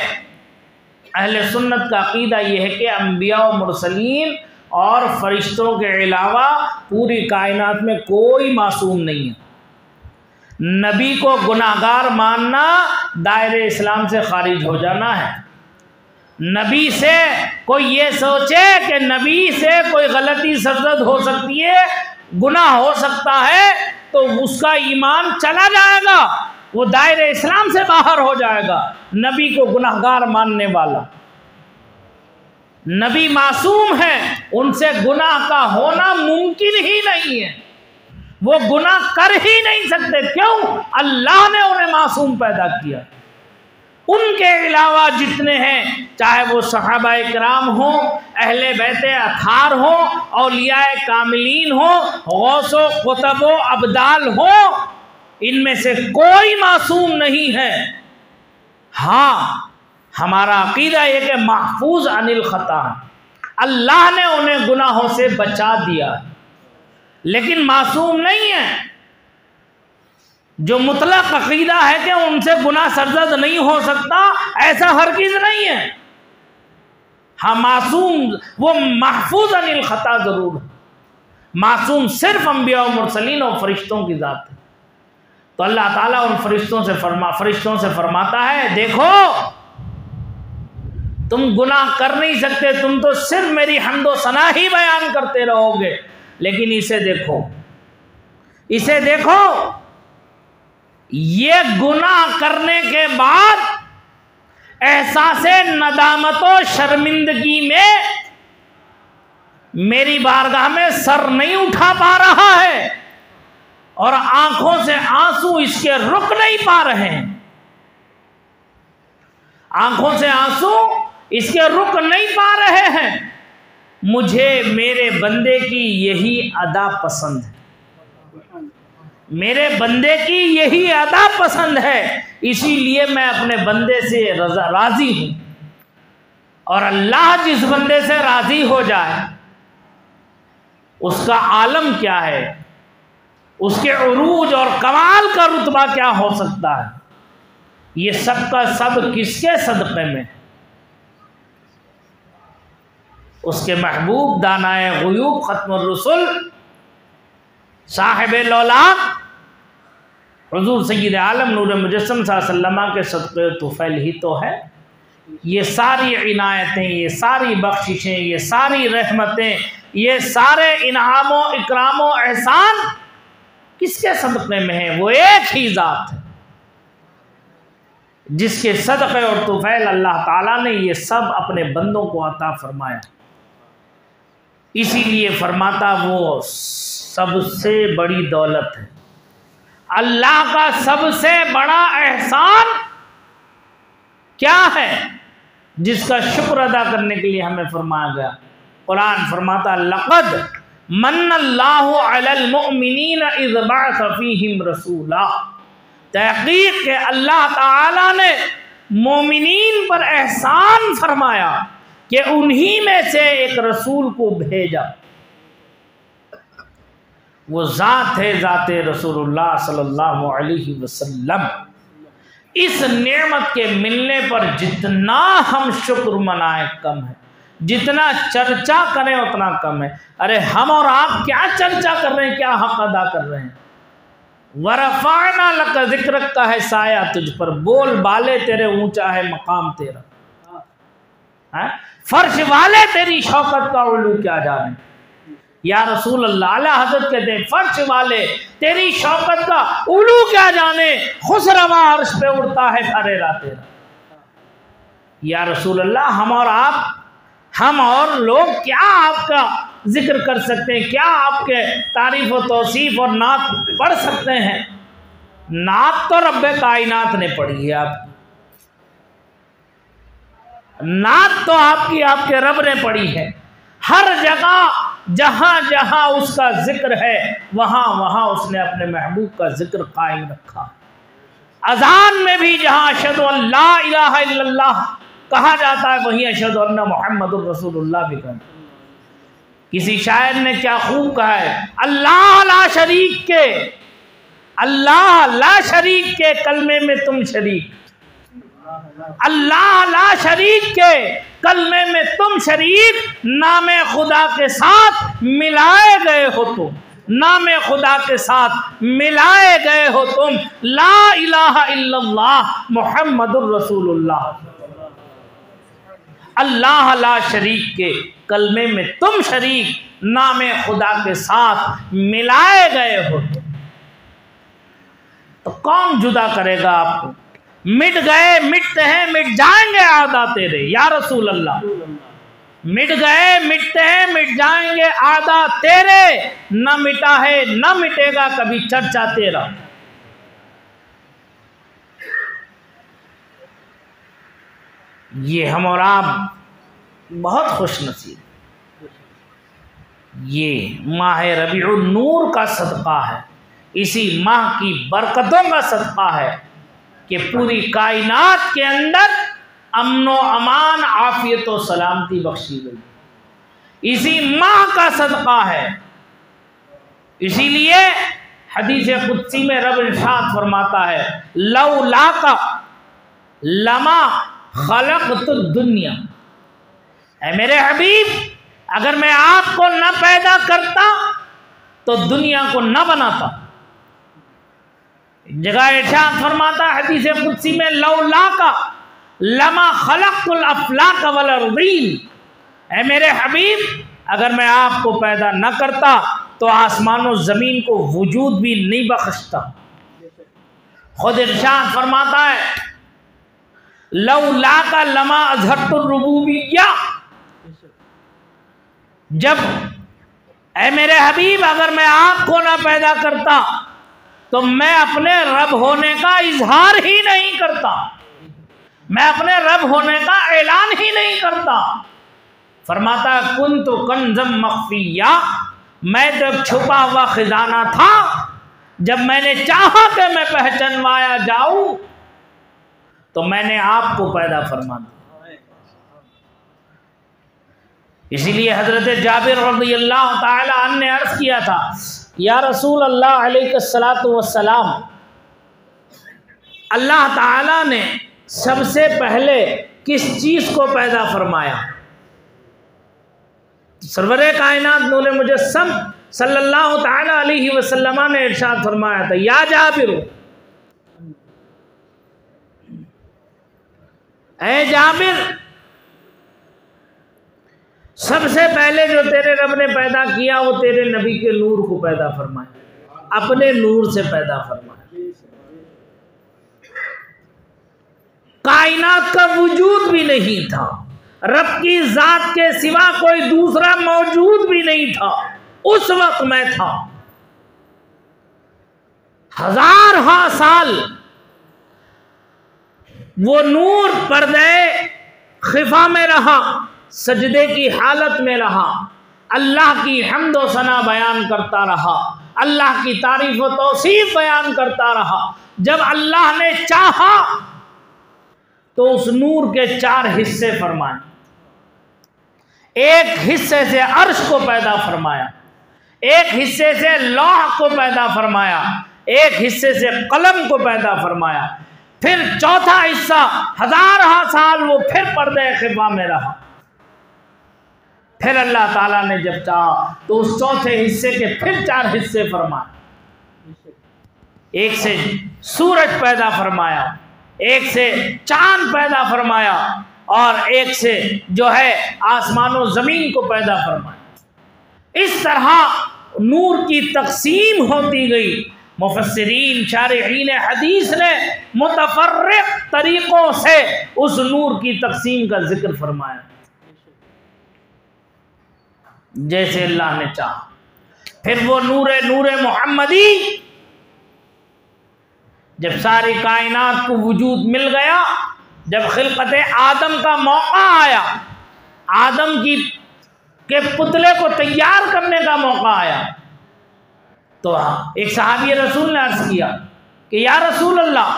अहले सुन्नत का अक़ीदा यह है कि अंबिया और मुरसलीन और फरिश्तों के अलावा पूरी कायनात में कोई मासूम नहीं है। नबी को गुनाहगार मानना दायरे इस्लाम से खारिज हो जाना है। नबी से कोई ये सोचे कि नबी से कोई गलती सरजद हो सकती है, गुनाह हो सकता है, तो उसका ईमान चला जाएगा, वो दायरे इस्लाम से बाहर हो जाएगा। नबी को गुनाहगार मानने वाला, नबी मासूम है, उनसे गुनाह का होना मुमकिन ही नहीं है, वो गुनाह कर ही नहीं सकते। क्यों? अल्लाह ने उन्हें मासूम पैदा किया। उनके अलावा जितने हैं, चाहे वो सहाबा इकराम हो, अहले बैत अथार हो, औलियाए कामिलीन हो, गौसो कुतबो अब्दाल हो, इनमें से कोई मासूम नहीं है। हाँ, हमारा अक़ीदा है कि महफूज अनिल ख़ता, अल्लाह ने उन्हें गुनाहों से बचा दिया, लेकिन मासूम नहीं है। जो मुतलक अक़ीदा है कि उनसे गुनाह सरजद नहीं हो सकता, ऐसा हरगिज़ नहीं है। हाँ, मासूम वो महफूज अनिल ख़ता ज़रूर है। मासूम सिर्फ अंबिया और मुरसलीन और फरिश्तों की ज़ात है। तो अल्लाह ताला उन फरिश्तों से फरमाता है, देखो तुम गुनाह कर नहीं सकते, तुम तो सिर्फ मेरी हम्दो सना ही बयान करते रहोगे, लेकिन इसे देखो, इसे देखो, ये गुनाह करने के बाद एहसास नदामत और शर्मिंदगी में मेरी बारगाह में सर नहीं उठा पा रहा है और आंखों से आंसू इसके रुक नहीं पा रहे हैं। आंखों से आंसू इसके रुक नहीं पा रहे हैं। मुझे मेरे बंदे की यही अदा पसंद है, मेरे बंदे की यही अदा पसंद है, इसीलिए मैं अपने बंदे से राज़ी हूँ। और अल्लाह जिस बंदे से राज़ी हो जाए उसका आलम क्या है, उसके उरूज और कमाल का रुतबा क्या हो सकता है। ये सब का सब किसके सदक़े में? उसके महबूब दानाए ग़ुयूब ख़त्मुर रसूल साहिब लौलाक हुज़ूर सय्यद आलम नूर मुजस्सम सल्लल्लाहु अलैहि वसल्लम के सदक़े तुफ़ैल ही तो है। ये सारी इनायतें, ये सारी बख्शिशें, ये सारी रहमतें, ये सारे इनामो इकरामो एहसान किसके सदक़े में है? वो एक ही ज़ात है जिसके सदक़े और तुफ़ैल अल्लाह ताला ने ये सब अपने बंदों को अता फरमाया। इसीलिए फरमाता वो सबसे बड़ी दौलत है। अल्लाह का सबसे बड़ा एहसान क्या है जिसका शुक्र अदा करने के लिए हमें फरमाया गया? कुरान फरमाता, लक़द मन्नल्लाहु अलल मुअमिनीन इज़ बअस फ़ीहिम रसूला। तहक़ीक़ के अल्लाह ताला ने मोमिनीन पर एहसान फरमाया कि उन्हीं में से एक रसूल को भेजा। वो ज़ात है ज़ात रसूलुल्लाह सल्लल्लाहु अलैहि वसल्लम। इस नेमत के मिलने पर जितना हम शुक्र मनाएं कम है, जितना चर्चा करें उतना कम है। अरे हम और आप क्या चर्चा कर रहे हैं, क्या हक अदा कर रहे हैं। वरफ़अना लक ज़िक्रक का है साया तुझ पर, बोल बाले तेरे ऊंचा है मकाम तेरा, है? फर्श वाले तेरी शौकत का उलू क्या जाने। या रसूल अल्लाह, आला हज़रत कहते हैं फर्श वाले तेरी शौकत का उलू क्या जाने, खुसरवा अर्श पे उड़ता है फरेरा तेरा। या रसूल अल्लाह, हम और लोग क्या आपका जिक्र कर सकते हैं, क्या आपके तारीफ और तौसीफ और नात पढ़ सकते हैं। नात तो रब्बे कायनात ने पढ़ी है आपकी, नात तो आपके रब ने पढ़ी है। हर जगह जहां जहां उसका जिक्र है वहां वहां उसने अपने महबूब का जिक्र कायम रखा। अजान में भी जहां अशहदु अल्ला इलाहा इल्लल्लाह कहा जाता है वहीं अशहदु अन्ना मुहम्मदुर रसूलुल्लाह भी कहते। किसी शायर ने क्या खूब कहा है, अल्लाह ला शरीक के कलमे में तुम शरीक, अल्लाह ला शरीक के कलमे में तुम शरीक, नामे खुदा के साथ मिलाए गए हो तुम, नामे खुदा के साथ मिलाए गए हो तुम। ला इलाहा इल्लल्लाह मुहम्मदुर रसूलुल्लाह, अल्लाह ला शरीक के कलमे में तुम शरीक, नामे खुदा के साथ मिलाए गए हो तुम। तो कौन जुदा करेगा आपको। मिट गए, मिटते हैं, मिट जाएंगे आदा तेरे। या रसूल अल्लाह, मिट गए, मिटते हैं, मिट जाएंगे आदा तेरे, न मिटा है न मिटेगा कभी चर्चा तेरा। ये हम और आप बहुत खुश नसीब। ये माह रबीउन नूर का सदका है, इसी माह की बरकतों का सदका है कि पूरी कायनात के अंदर अमनो अमान आफियत और सलामती बख्शी गई। इसी माह का सदका है। इसीलिए हदीस कुदसी में रब इरशाद फरमाता है, लौला का लमा खलक़तु दुनिया, ऐ मेरे हबीब, अगर मैं आपको न पैदा करता तो दुनिया को न बनाता। जगह इरशाद फरमाता है हदीस कुदसी में, लौला का लमा खलक़तुल अफ़लाक वल अर्ज़ीन, ऐ मेरे हबीब, अगर मैं आपको पैदा न करता तो आसमानों ज़मीन को वजूद भी नहीं बख्शता। खुद इरशाद फरमाता है, लौला का लमा अज़हरतुर रुबूबिय्या, जब ऐ मेरे हबीब अगर मैं आपको ना पैदा करता तो मैं अपने रब होने का इजहार ही नहीं करता, मैं अपने रब होने का ऐलान ही नहीं करता। फरमाता कुन्तु कंज़म मख्फिया, मैं तो छुपा हुआ खजाना था, जब मैंने चाहा कि मैं पहचानवाया जाऊं तो मैंने आपको पैदा फरमा दिया। इसीलिए हजरत जाबिर रज़ियल्लाहु ताला अन्हु ने अर्ज़ किया था, या रसूल अल्लाह अलैहिस्सलातु वस्सलाम, अल्लाह ताला ने सबसे पहले किस चीज़ को पैदा फरमाया। सरवरे कायनात नूरे मुजस्सम सल्लल्लाहु ताला अलैहि वसल्लम ने इरशाद फरमाया था, या जाबिर, ऐ जाबिर, सबसे पहले जो तेरे रब ने पैदा किया वो तेरे नबी के नूर को पैदा फरमाया, अपने नूर से पैदा फरमाया। कायनात का वजूद भी नहीं था, रब की जात के सिवा कोई दूसरा मौजूद भी नहीं था। उस वक्त मैं था, हज़ार साल वो नूर पर्दे खिफा में रहा, सजदे की हालत में रहा, अल्लाह की हम्द व सना बयान करता रहा, अल्लाह की तारीफ व तौसीफ बयान करता रहा। जब अल्लाह ने चाहा तो उस नूर के 4 हिस्से फरमाए। एक हिस्से से अर्श को पैदा फरमाया, एक हिस्से से लौह को पैदा फरमाया, एक हिस्से से कलम को पैदा फरमाया, फिर चौथा हिस्सा 1000 साल वो फिर पर्दे खिफा में रहा। फिर अल्लाह ताला ने जब चाहा तो उस चौथे हिस्से के फिर 4 हिस्से फरमाए। एक से सूरज पैदा फरमाया, एक से चांद पैदा फरमाया, और एक से जो है आसमानों ज़मीन को पैदा फरमाया। इस तरह नूर की तकसीम होती गई। मुफस्सिरीन शारिहीन हदीस ने मुतफर्रिक़ तरीक़ों से उस नूर की तकसीम का जिक्र फरमाया, जैसे अल्लाह ने चाहा। फिर वो नूर मोहम्मदी जब सारी कायनात को वजूद मिल गया, जब खिलकत आदम का मौका आया, आदम के पुतले को तैयार करने का मौका आया, तो एक सहाबी रसूल ने अर्ज किया कि या रसूल अल्लाह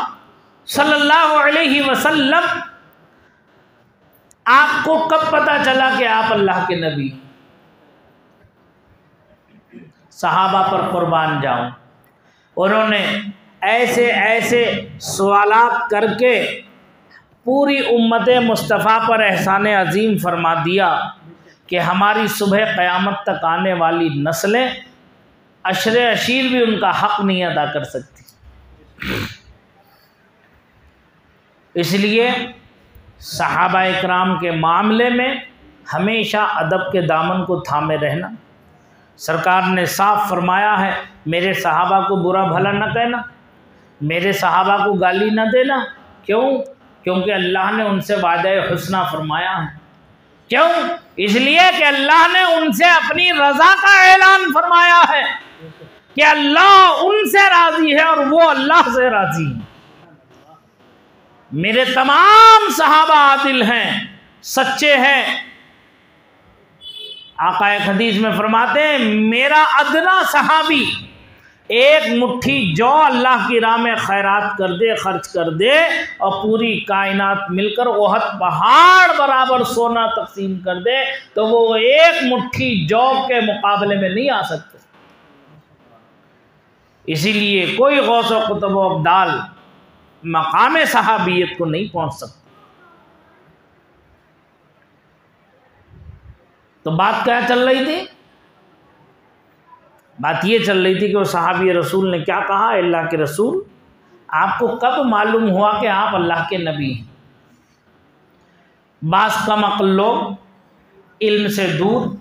सल्लल्लाहु अलैहि वसल्लम, आपको कब पता चला कि आप अल्लाह के नबी? सहाबा पर कुर्बान जाऊं, उन्होंने ऐसे ऐसे सवालात करके पूरी उम्मत मुस्तफ़ा पर एहसान अजीम फरमा दिया कि हमारी सुबह क़यामत तक आने वाली नस्लें अशरे अशीर भी उनका हक़ नहीं अदा कर सकती। इसलिए सहाबा इकराम के मामले में हमेशा अदब के दामन को थामे रहना। सरकार ने साफ फरमाया है, मेरे सहाबा को बुरा भला न कहना, मेरे सहाबा को गाली न देना। क्यों? क्योंकि अल्लाह ने उनसे वादा हुस्ना फरमाया है। क्यों? इसलिए कि अल्लाह ने उनसे अपनी रज़ा का ऐलान फरमाया है कि अल्लाह उनसे राज़ी है और वो अल्लाह से राज़ी है। मेरे तमाम सहाबा आदिल हैं, सच्चे हैं। आका एक हदीस में फरमाते हैं, मेरा अदना सहाबी एक मुट्ठी जौ अल्लाह की राह में खैरात कर दे, खर्च कर दे, और पूरी कायनात मिलकर ओहद पहाड़ बराबर सोना तकसीम कर दे, तो वो एक मुट्ठी जौ के मुकाबले में नहीं आ सकते। इसीलिए कोई गौस व कुतुब व अब्दाल मकाम सहाबियत को नहीं पहुंच सकता। तो बात क्या चल रही थी? बात ये चल रही थी कि वो सहाबी रसूल ने क्या कहा, अल्लाह के रसूल आपको कब मालूम हुआ कि आप अल्लाह के नबी हैं? बास कम अक्ल लोग इल्म से दूर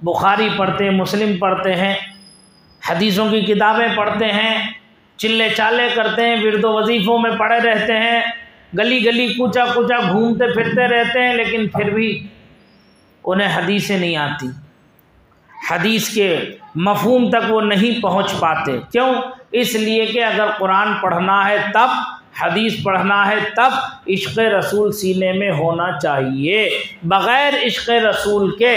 बुखारी पढ़ते हैं, मुस्लिम पढ़ते हैं, हदीसों की किताबें पढ़ते हैं, चिल्ले चाले करते हैं, विरदो वजीफ़ों में पड़े रहते हैं, गली गली कूचा कूचा घूमते फिरते रहते हैं, लेकिन फिर भी उन्हें हदीसें नहीं आती, हदीस के मफहूम तक वो नहीं पहुंच पाते। क्यों? इसलिए कि अगर कुरान पढ़ना है तब, हदीस पढ़ना है तब इश्क़ रसूल सीने में होना चाहिए। बग़ैर इश्क़ रसूल के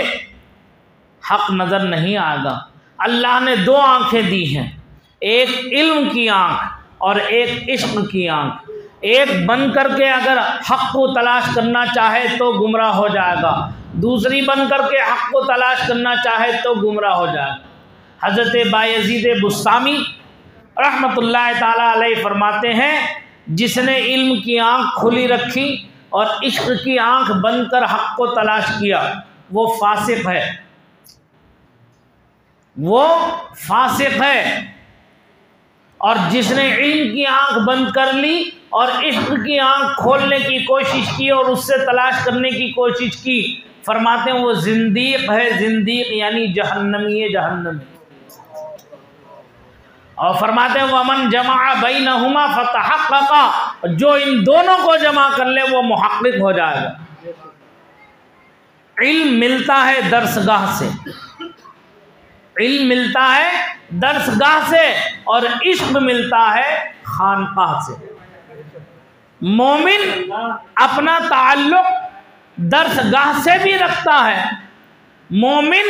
हक़ नज़र नहीं आएगा। अल्लाह ने 2 आँखें दी हैं, एक इल्म की आँख और एक इश्क़ की आँख। एक बंद करके अगर हक़ को तलाश करना चाहे तो गुमराह हो जाएगा, दूसरी बंद करके हक़ को तलाश करना चाहे तो गुमराह हो जाएगा। हज़रत बायज़ीद बुस्तामी रहमतुल्लाह ताला अलैह फरमाते हैं, जिसने इल्म की आँख खुली रखी और इश्क़ की आँख बंद कर हक़ को तलाश किया, वो फासिक है, वो फासिक है। और जिसने इल्म की आँख बंद कर ली और इश्क़ की आँख खोलने की कोशिश की और उससे तलाश करने की कोशिश की, फरमाते हैं वो जिंदीक है, जिंदीक यानी जहन्नमी है, जहन्नमी। और फरमाते हैं वमन जमा बैनहुमा फतहक़्क़क़ा, जो इन दोनों को जमा कर ले वो मुहक़्क़िक़ हो जाएगा। इल्म मिलता है दर्सगाह से, इल्म मिलता है दर्सगाह से, और इश्क़ मिलता है खानकाह से। मोमिन अपना ताल्लुक़ दर्सगाह से भी रखता है, मोमिन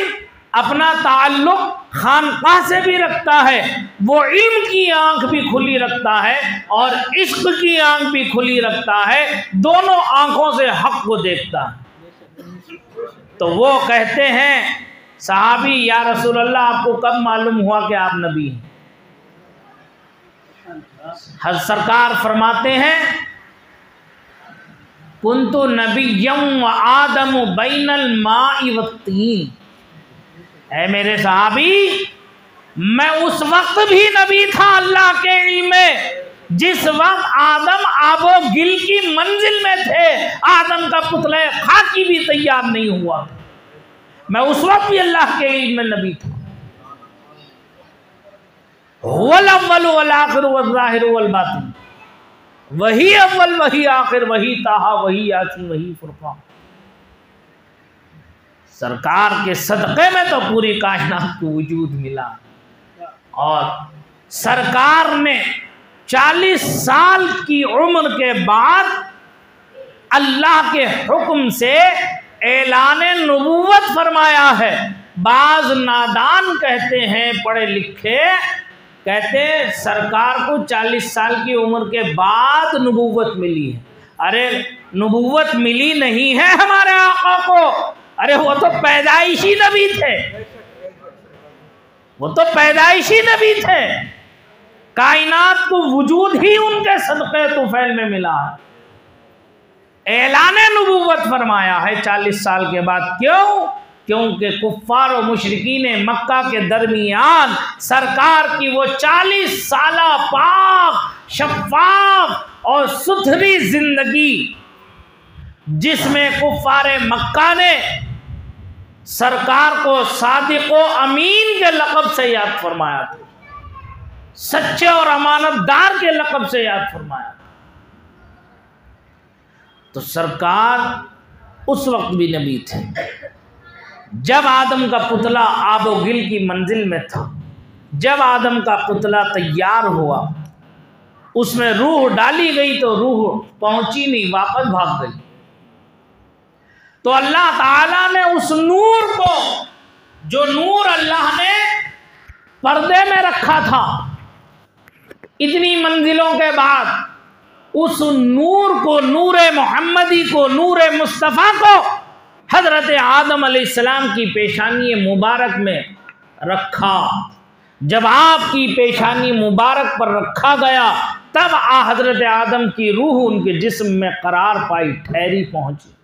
अपना ताल्लुक़ खानकाह से भी रखता है। वो इल्म की आँख भी खुली रखता है और इश्क़ की आँख भी खुली रखता है, दोनों आँखों से हक़ को देखता है। तो वो कहते हैं सहाबी, या रसूल अल्लाह आपको कब मालूम हुआ कि आप नबी हैं? सरकार फरमाते हैं कुन्तु नबिय्यम व आदम बैनल माइ वत्तीन। है मेरे सहाबी, मैं उस वक्त भी नबी था अल्लाह के इल्म में जिस वक्त आदम आबो गिल की मंजिल में थे। आदम का पुतला खाकी भी तैयार नहीं हुआ, मैं उस वक्त भी अल्लाह के इल्म में नबी था। वल अव्वल वल आखिर वल ज़ाहिर वल बातिन, वही अव्वल वही आखिर वही ताहा वही यासीन वही फुरकान। सरकार के सदक़े में तो पूरी कायनात को वजूद मिला। और सरकार ने 40 साल की उम्र के बाद अल्लाह के हुक्म से ऐलान नबूवत फरमाया है। बाज नादान कहते हैं, पढ़े लिखे कहते सरकार को 40 साल की उम्र के बाद नबूवत मिली है। अरे नबूवत मिली नहीं है हमारे आका को, अरे वो तो पैदाइशी नबी थे, वो तो पैदाइशी नबी थे। कायनात को वजूद ही उनके सदक़े तुफैल में मिला है। ऐलाने नबूवत फरमाया है 40 साल के बाद। क्यों? क्योंकि कुफ्फार और मुशरिकीन मक्का के दरमियान सरकार की वो 40 साला पाक शफ़ाफ और सुथरी जिंदगी, जिसमें कुफ्फार मक्का ने सरकार को सादिक़ व अमीन के लक़ब से याद फरमाया था, सच्चे और अमानतदार के लक़ब से याद फरमाया था। तो सरकार उस वक्त भी नबी थे जब आदम का पुतला आबोगिल की मंजिल में था। जब आदम का पुतला तैयार हुआ, उसमें रूह डाली गई तो रूह पहुंची नहीं, वापस भाग गई। तो अल्लाह ताला ने उस नूर को, जो नूर अल्लाह ने पर्दे में रखा था इतनी मंजिलों के बाद, उस नूर को, नूर मोहम्मदी को, नूर मुस्तफ़ा को हज़रत आदम अलैहिस्सलाम की पेशानी मुबारक में रखा। जब आपकी पेशानी मुबारक पर रखा गया, तब हज़रत आदम की रूह उनके जिस्म में करार पाई, ठहरी, पहुंची।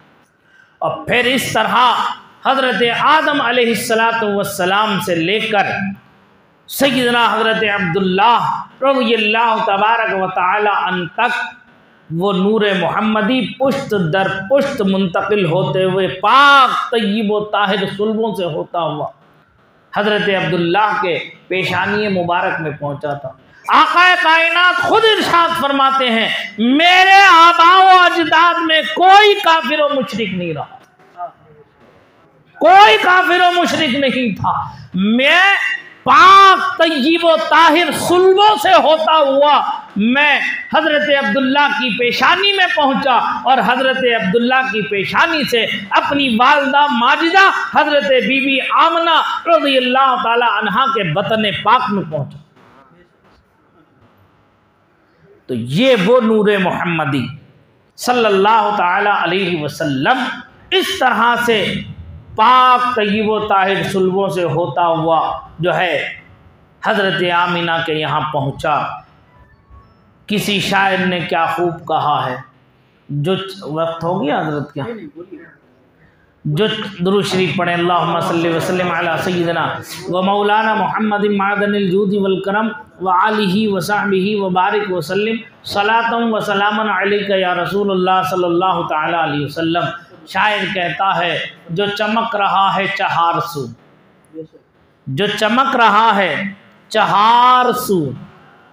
और फिर इस तरह हज़रत आदम अलैहिस्सलाम से लेकर सय्यदना हज़रत अब्दुल्लाह रज़ियल्लाहु तबारक व तआला अन तक वो नूर मोहम्मदी पुश्त दर पुश्त मुंतकिल होते हुए पाक तय्यब व ताहिर सुल्बों से होता हुआ हज़रत अब्दुल्लाह के पेशानी मुबारक में पहुंचा था। आक़ाए कायनात खुद इरशाद फरमाते हैं, मेरे आबाओ अजदाद में कोई काफिर व मुशरिक नहीं रहा, कोई काफिर व मुशरिक नहीं था। मैं पाक तय्यब व ताहिर सुल्बों से होता हुआ मैं हज़रत अब्दुल्ला की पेशानी में पहुंचा और हज़रत अब्दुल्ला की पेशानी से अपनी वालदा माजिदा हज़रत बीबी आमना रज़ियल्लाहु ताला अन्हा के बतन पाक में पहुंचा। तो ये वो नूर मोहम्मदी सल्लल्लाहु ताला अलैहि वसल्लम इस तरह से पाक तय्यब व ताहिर सुल्बों से होता हुआ जो है हज़रत आमिना के यहाँ पहुँचा। किसी शायर ने क्या खूब कहा है, जो वक्त हो गया हज़रत क्या, जो दुरूद शरीफ पढ़े, अल्लाहुम्मा सल्ली व सल्लिम अला सय्यिदिना व मौलाना मुहम्मदिन मादनिल जूदी वल करम व आलिही व सहबिही व बारिक व सल्लिम सलातम व सलामन अलैका या रसूलुल्लाह सल्लल्लाहु तआला अलैहि वसल्लम। शायर कहता है, जो चमक रहा है चहार सू, जो चमक रहा है चहार सू,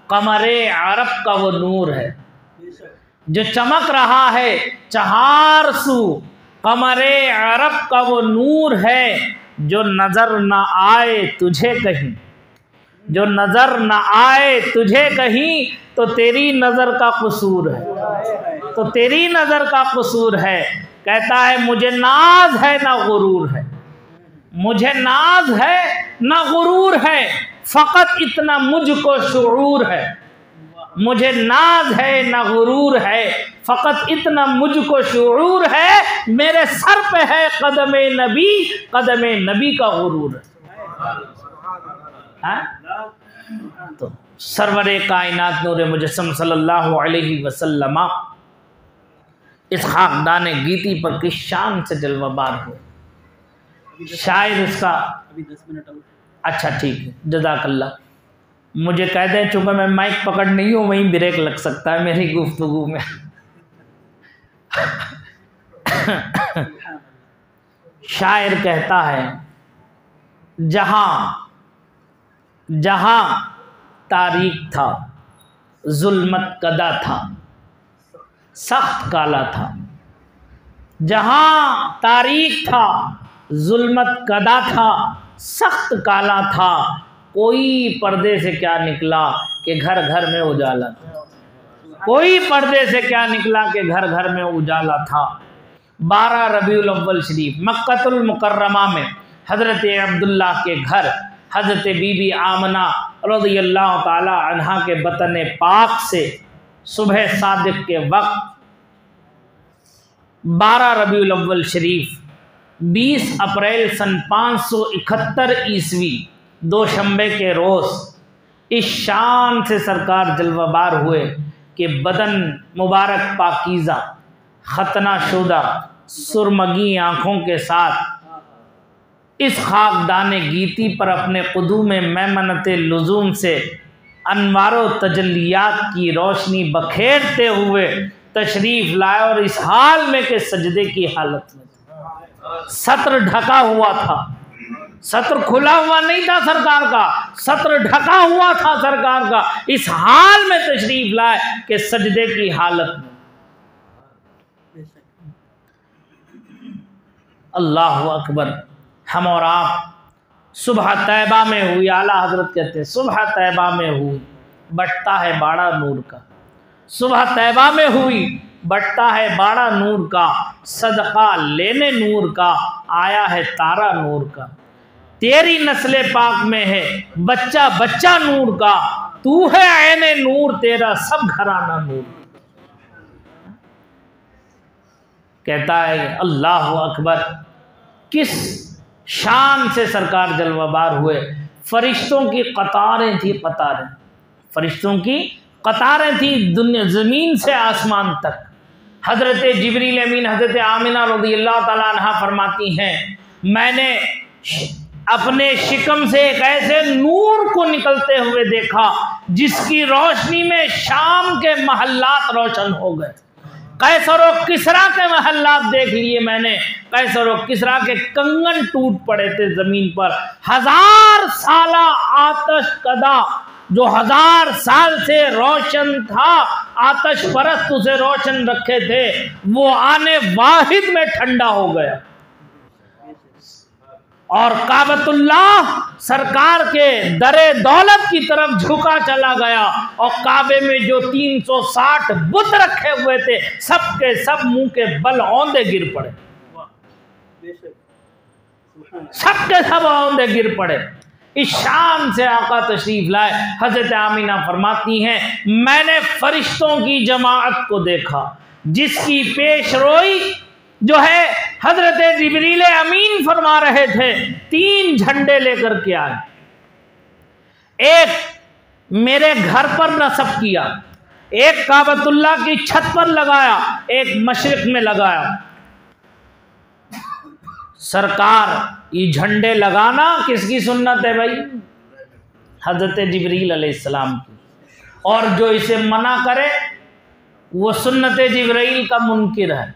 कमरे अरब का वो नूर है। जो चमक रहा है चहार सू, कमरे अरब का वो नूर है। जो नज़र न आए तुझे कहीं, जो नज़र न आए तुझे कहीं, तो तेरी नज़र का कसूर है, तो तेरी नज़र का कसूर है। कहता है मुझे नाज है ना गुरूर है, मुझे नाज है ना गुरूर है, फ़कत इतना मुझको शुऊर है। मुझे नाज है ना गुरूर है, फ़कत इतना मुझको शुऊर है। मेरे सर पे है कदमे नबी का गुरूर है। तो सरवरे कायनात नूर मुजस्सम सल्लल्लाहु अलैहि वसल्लम इस खाकदान गीती पर किस शान से जलवाबार हुए। शायद इसका अभी 10 मिनट और। अच्छा ठीक है, जज़ाकल्लाह। मुझे कह दें चूँकि मैं माइक पकड़ नहीं हूँ, वहीं ब्रेक लग सकता है मेरी गुफ्तगू में। शायर कहता है, जहाँ जहाँ तारीख था जुल्मत कदा था, सख्त काला था। जहाँ तारीख था जुल्मत कदा था, सख्त काला था। कोई पर्दे से क्या निकला कि घर घर में उजाला था। कोई पर्दे से क्या निकला कि घर घर में उजाला था। 12 रबीउल अव्वल शरीफ मक्कतुल मुकर्रमा में हज़रत अब्दुल्ला के घर हज़रत बीबी आमना रज़ियल्लाहु ताला अन्हा के बतन पाक से सुबह सादिक के वक्त 12 रबीउल अव्वल शरीफ 20 अप्रैल सन 571 ईस्वी दोशंबे के रोज़ इस शान से सरकार जलवाबार हुए कि बदन मुबारक पाकीज़ा खतना शुदा सुरमगी आँखों के साथ इस खाकदाने गीती पर अपने क़ुदूम मैमनत लुज़ूम से अनवारो तजल्लियात की रोशनी बखेरते हुए तशरीफ़ लाए और इस हाल में कि सजदे की हालत में सत्र ढका हुआ था। सत्र खुला हुआ नहीं था सरकार का, सत्र ढका हुआ था सरकार का। इस हाल में तशरीफ़ लाए कि सजदे की हालत में। अल्लाहु अकबर। हम और आप सुबह तैबा में हुई, आला हजरत कहते हैं सुबह तैबा में हुई बटता है बाड़ा नूर का। सुबह तैबा में हुई बटता है बाड़ा नूर का, सदका लेने नूर का आया है तारा नूर का। तेरी नस्ले पाक में है बच्चा बच्चा नूर का, तू है ऐने नूर तेरा सब घराना नूर। कहता है अल्लाहु अकबर। किस शान से सरकार जलवाबार हुए। फरिश्तों की कतारें थी, कतारें, फरिश्तों की कतारें थी दुनिया ज़मीन से आसमान तक। हज़रत जिब्रील अमीन हज़रत आमिना रज़ियल्लाहु ताला अन्हा फरमाती हैं, मैंने अपने शिकम से एक ऐसे नूर को निकलते हुए देखा जिसकी रोशनी में शाम के महल्लात रोशन हो गए। कैसर और किसरा के महल्लात देख लिए मैंने। कैसर और किसरा के कंगन टूट पड़े थे जमीन पर। 1000 साला आतश कदा जो 1000 साल से रोशन था, आतश परस्त उसे रोशन रखे थे, वो आने वाहिद में ठंडा हो गया। और काबतुल्लाह सरकार के दरे दौलत की तरफ झुका चला गया और काबे में जो 360 बुत रखे हुए थे सबके सब मुंह के बल औंधे गिर पड़े। सबके सब औंधे गिर पड़े। इस शान से आका तशरीफ लाए। हजरत आमीना फरमाती हैं, मैंने फरिश्तों की जमाअत को देखा जिसकी पेशरोई जो है हजरत जिब्रील अमीन फरमा रहे थे। 3 झंडे लेकर के आए। एक मेरे घर पर नस्ब किया, एक काबतुल्लाह की छत पर लगाया, एक मशरिक में लगाया। सरकार ये झंडे लगाना किसकी सुन्नत है भाई? हजरत जिब्रील अलैहिस्सलाम की। और जो इसे मना करे वो सुन्नत जिब्रील का मुनकिर है।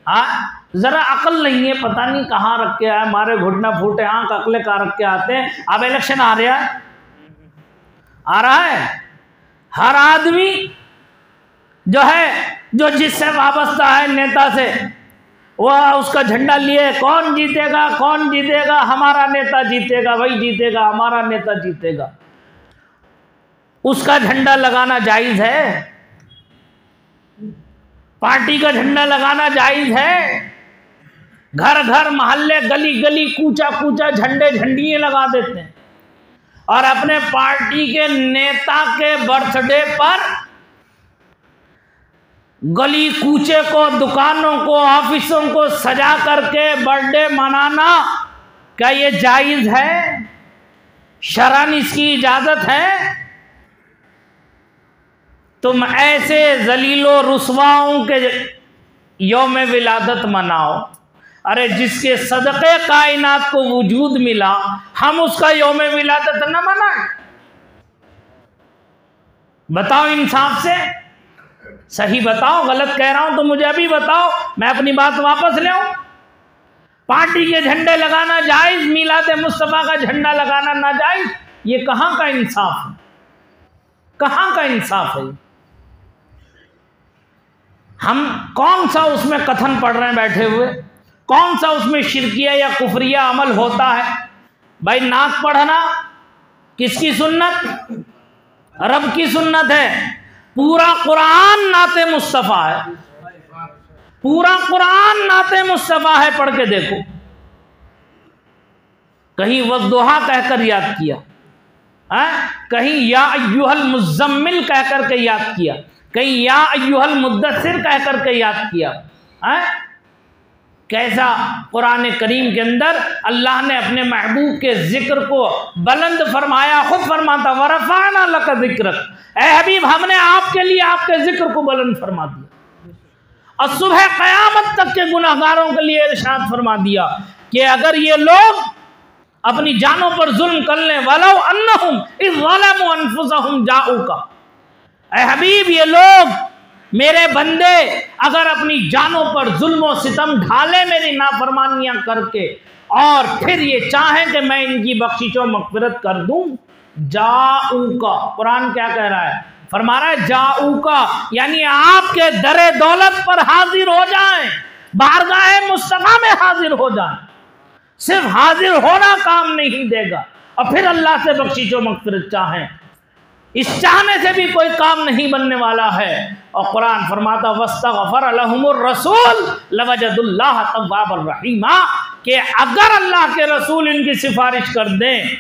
हाँ, जरा अकल नहीं है, पता नहीं कहाँ रख के आए, मारे घुटना फूटे आंख अकले कहाँ रख के आते हैं। अब इलेक्शन आ रहा है। हर आदमी जो है जो जिससे वाबस्ता है नेता से, वह उसका झंडा लिए कौन जीतेगा कौन जीतेगा, हमारा नेता जीतेगा, वही जीतेगा, हमारा नेता जीतेगा। उसका झंडा लगाना जायज है? पार्टी का झंडा लगाना जायज है? घर घर मोहल्ले गली गली कूचा कूचा झंडे झंडियां लगा देते हैं और अपने पार्टी के नेता के बर्थडे पर गली कूचे को, दुकानों को, ऑफिसों को सजा करके बर्थडे मनाना क्या ये जायज है? शरअन इसकी इजाजत है? तुम ऐसे जलीलो रुसवाओं के यौम विलादत मनाओ। अरे जिसके सदक़े कायनात को वजूद मिला, हम उसका यौम विलादत न मनाएं? बताओ इंसाफ से, सही बताओ। गलत कह रहा हूं तो मुझे अभी बताओ, मैं अपनी बात वापस ले आऊं। पार्टी के झंडे लगाना जायज, मिलाद मुस्तफ़ा का झंडा लगाना नाजायज, ये कहां का इंसाफ है? कहां का इंसाफ है? हम कौन सा उसमें कथन पढ़ रहे हैं बैठे हुए? कौन सा उसमें शिरकिया या कुफरिया अमल होता है? भाई नाक पढ़ना किसकी सुन्नत? रब की सुन्नत है। पूरा कुरान नाते मुस्तफ़ा है, पूरा कुरान नाते मुस्तफ़ा है। पढ़ के देखो, कहीं वद्दुहा कहकर याद किया है, कहीं या अय्युहल मुज़म्मिल कहकर के याद किया, कहीं या अय्युहल मुद्दस्सिर कहकर के याद किया है। कैसा कुरान करीम के अंदर अल्लाह ने अपने महबूब के जिक्र को बुलंद फरमाया। खुद फरमाता वरफ़अना लक ज़िक्रक, ऐ हबीब हमने आपके लिए आपके जिक्र को बुलंद फरमा दिया। और सुबह क़यामत तक के गुनाहगारों के लिए इरशाद फरमा दिया कि अगर ये लोग अपनी जानों पर जुल्म कर लें, वलौ अन्नहुम इज़ ज़लमू अनफुसहुम जाऊका, ऐ हबीब ये लोग मेरे बंदे अगर अपनी जानों पर जुल्म और सितम ढाले मेरी नाफरमानियां करके, और फिर ये चाहें कि मैं इनकी बख्शिश और मग़फ़िरत कर दूं, जाऊका, कुरान क्या कह रहा है? फरमा रहा है जाऊका, यानी आपके दरे दौलत पर हाजिर हो जाएं, बारगाह मुस्तफ़ा में हाजिर हो जाएं। सिर्फ हाजिर होना काम नहीं देगा, और फिर अल्लाह से बख्शिश और मग़फ़िरत चाहें, इस चाहने से भी कोई काम नहीं बनने वाला है। और कुरान फरमाता वस्तग़फ़र लहुमुर रसूल लवजदुल्लाह तव्वाबर रहीमा, कि अगर अल्लाह के रसूल इनकी सिफारिश कर दें,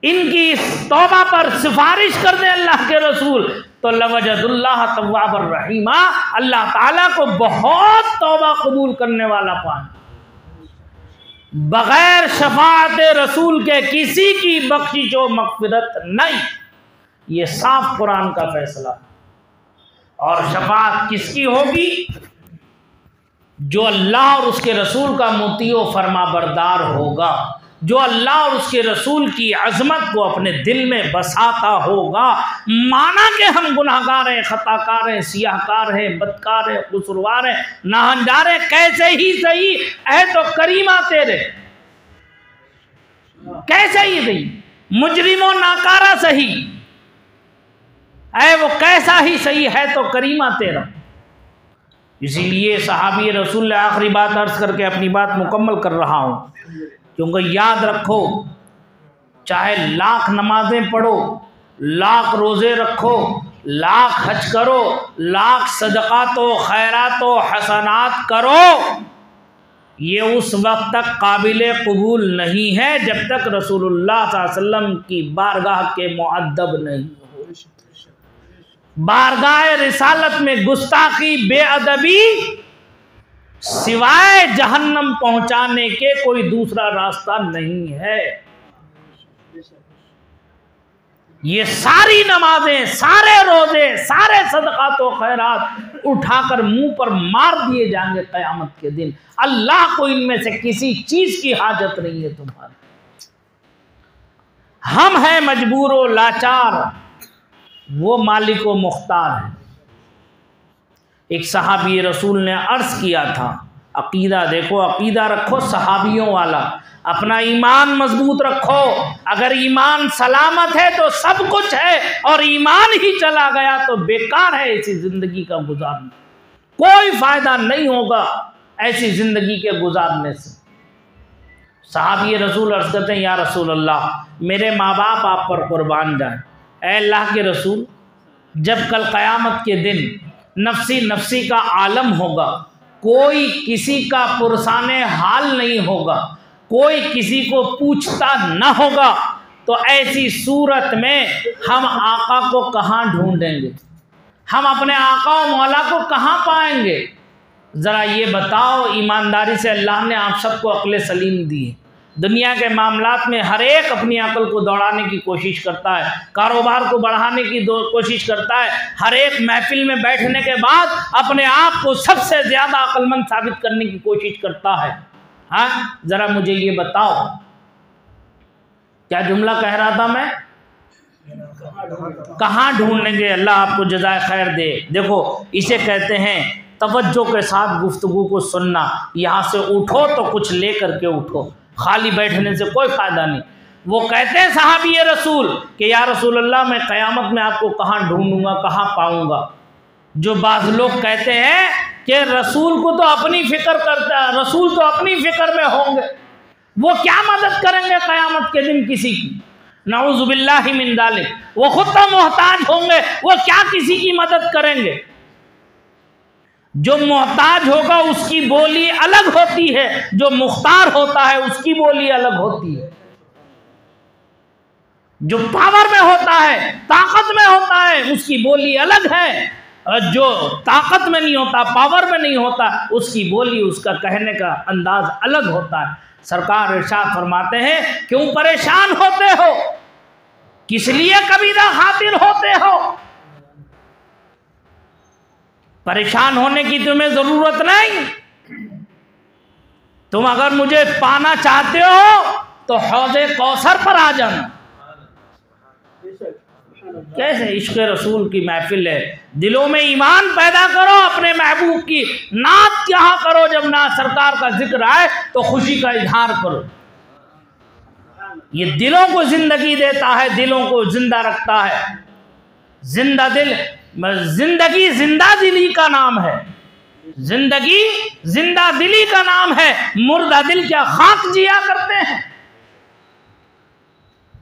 इनकी तौबा पर सिफारिश कर दें अल्लाह के रसूल, तो लवजदुल्लाह तव्वाबर रहीमा, अल्लाह ताला को बहुत तौबा कबूल करने वाला पाए। बगैर शफाअत रसूल के किसी की बख्शिश व मग़फ़िरत नहीं। ये साफ कुरान का फैसला। और शफाअत किसकी होगी? जो अल्लाह और उसके रसूल का मुतीअ फरमा बरदार होगा, जो अल्लाह और उसके रसूल की अज़मत को अपने दिल में बसाता होगा। माना कि हम गुनाहगार हैं, ख़ताकार हैं, सियाहकार हैं, बदकार हैं, कसूरवार हैं, नाहंजार हैं, कैसे ही सही है तो करीमा तेरे, कैसे ही सही, मुजरिमो नाकारा सही है, वो कैसा ही सही है तो करीमा तेरा। इसीलिए सहाबी रसूल, आखिरी बात अर्ज करके अपनी बात मुकम्मल कर रहा हूँ, क्योंकि याद रखो, चाहे लाख नमाजें पढ़ो, लाख रोज़े रखो, लाख हज करो, लाख सदक़ातो खैरातो हसनात करो, ये उस वक्त तक काबिल कबूल नहीं है जब तक रसूलुल्लाह सल्लल्लाहु अलैहि वसल्लम की बारगाह के मुअद्दब नहीं हो। बारगाह रिसालत में गुस्ताखी, बेअदबी सिवाय जहन्नम पहुंचाने के कोई दूसरा रास्ता नहीं है। ये सारी नमाजें, सारे रोजे, सारे सदक़ात व खैरात उठाकर मुंह पर मार दिए जाएंगे क़यामत के दिन। अल्लाह को इनमें से किसी चीज की हाजत नहीं है तुम्हारी। हम हैं मजबूर व लाचार, वो मालिक व मुख्तार है। एक सहाबी रसूल ने अर्ज किया था, अकीदा देखो, अकीदा रखो सहाबियों वाला, अपना ईमान मजबूत रखो। अगर ईमान सलामत है तो सब कुछ है, और ईमान ही चला गया तो बेकार है ऐसी जिंदगी का गुजारना। कोई फायदा नहीं होगा ऐसी जिंदगी के गुजारने से। सहाबी रसूल अर्ज करते हैं, या रसूल अल्लाह, मेरे माँ बाप आप पर कुर्बान जाए। ऐ अल्लाह के रसूल, जब कल क़यामत के दिन नफ्सी नफ्सी का आलम होगा, कोई किसी का पुरसाने हाल नहीं होगा, कोई किसी को पूछता न होगा, तो ऐसी सूरत में हम आका को कहाँ ढूंढेंगे? हम अपने आका और मौला को कहाँ पाएंगे? ज़रा ये बताओ ईमानदारी से। अल्लाह ने आप सबको अक्ल सलीम दी है, दुनिया के मामलात में हर एक अपनी अकल को दौड़ाने की कोशिश करता है, कारोबार को बढ़ाने की कोशिश करता है, हर एक महफिल में बैठने के बाद अपने आप को सबसे ज़्यादा अक्लमंद साबित करने की कोशिश करता है। हाँ, ज़रा मुझे ये बताओ, क्या जुमला कह रहा था मैं? कहाँ ढूंढेंगे? अल्लाह आपको जज़ाए खैर दे। देखो, इसे कहते हैं तवज्जो के साथ गुफ्तगू को सुनना। यहाँ से उठो तो कुछ ले करके उठो, खाली बैठने से कोई फ़ायदा नहीं। वो कहते हैं सहाबी रसूल कि या रसूल अल्लाह, मैं क़यामत में आपको कहाँ ढूंढूंगा, कहाँ पाऊंगा? जो बाज़ लोग कहते हैं कि रसूल को तो अपनी फ़िक्र करता है, रसूल तो अपनी फ़िक्र में होंगे, वो क्या मदद करेंगे क़यामत के दिन किसी की? नऊज़ु बिल्लाहि मिन ज़ालिक। वो खुद तो मोहताज होंगे, वो क्या किसी की मदद करेंगे? जो मोहताज होगा उसकी बोली अलग होती है, जो मुख्तार होता है उसकी बोली अलग होती है। जो पावर में होता है, ताकत में होता है, उसकी बोली अलग है, और जो ताकत में नहीं होता, पावर में नहीं होता, उसकी बोली, उसका कहने का अंदाज अलग होता है। सरकार इरशाद फरमाते हैं, क्यों परेशान होते हो? किस लिए कबीरा खातिर होते हो? परेशान होने की तुम्हें जरूरत नहीं। तुम अगर मुझे पाना चाहते हो तो हौज़े कौसर पर आ जाना। कैसे इश्क़ रसूल की महफिल है। दिलों में ईमान पैदा करो, अपने महबूब की नात यहाँ करो। जब ना सरकार का जिक्र आए तो खुशी का इजहार करो। ये दिलों को जिंदगी देता है, दिलों को जिंदा रखता है। जिंदा दिल, जिंदगी जिंदा दिली का नाम है, जिंदगी जिंदा दिली का नाम है। मुर्दा दिल क्या खाक जिया करते हैं?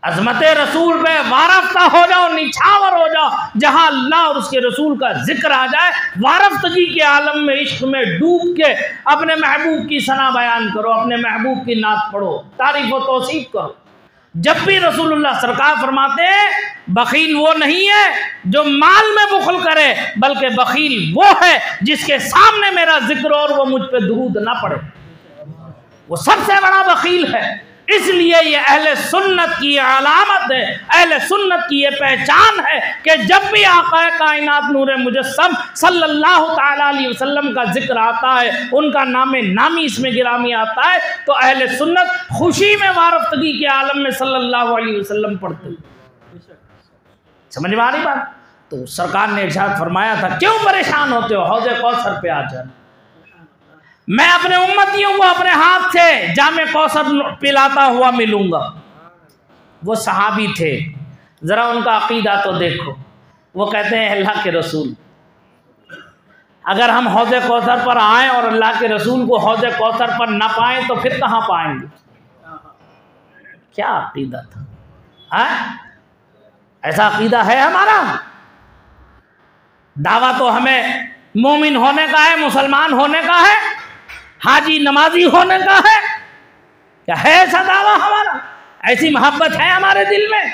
अज़मत रसूल पे वारफ्ता हो जाओ, निछावर हो जाओ। जहां अल्लाह और उसके रसूल का जिक्र आ जाए, वारफ्तगी के आलम में, इश्क में डूब के अपने महबूब की सना बयान करो, अपने महबूब की नात पढ़ो, तारीफ व तौसीफ करो। जब भी रसूलुल्लाह सरकार फरमाते हैं, बखील वो नहीं है जो माल में बुखल करे, बल्कि बखील वो है जिसके सामने मेरा जिक्र और वो मुझ पे दुरूद ना पड़े, वो सबसे बड़ा बखील है। इसलिए ये अहले सुन्नत की अलामत है, अहले सुन्नत की ये पहचान है कि जब भी आक़ाए कायनात नूरे मुजस्सम सल्लल्लाहु ताला अलैहि वसल्लम का जिक्र आता है, उनका नाम नामी इसमें गिरामी आता है, तो अहले सुन्नत खुशी में वारफ्तगी के आलम में सल्लल्लाहु अलैहि वसल्लम पढ़ते हैं। समझ में आ रही बात? तो सरकार ने इरशाद फरमाया था, क्यों परेशान होते हो? हौज़े कौसर पे आ जाना। मैं अपने उम्मतियों को अपने हाथ से जामे कौसर पिलाता हुआ मिलूंगा। वो सहाबी थे, ज़रा उनका अकीदा तो देखो। वो कहते हैं, अल्लाह के रसूल, अगर हम हौज़े कौसर पर आएँ और अल्लाह के रसूल को हौज़े कौसर पर ना पाएँ तो फिर कहाँ पाएंगे? क्या अकीदा था? हाँ, ऐसा अकीदा है हमारा? दावा तो हमें मोमिन होने का है, मुसलमान होने का है, हाजी नमाजी होने का है। क्या है ऐसा दावा हमारा? ऐसी मोहब्बत है हमारे दिल में?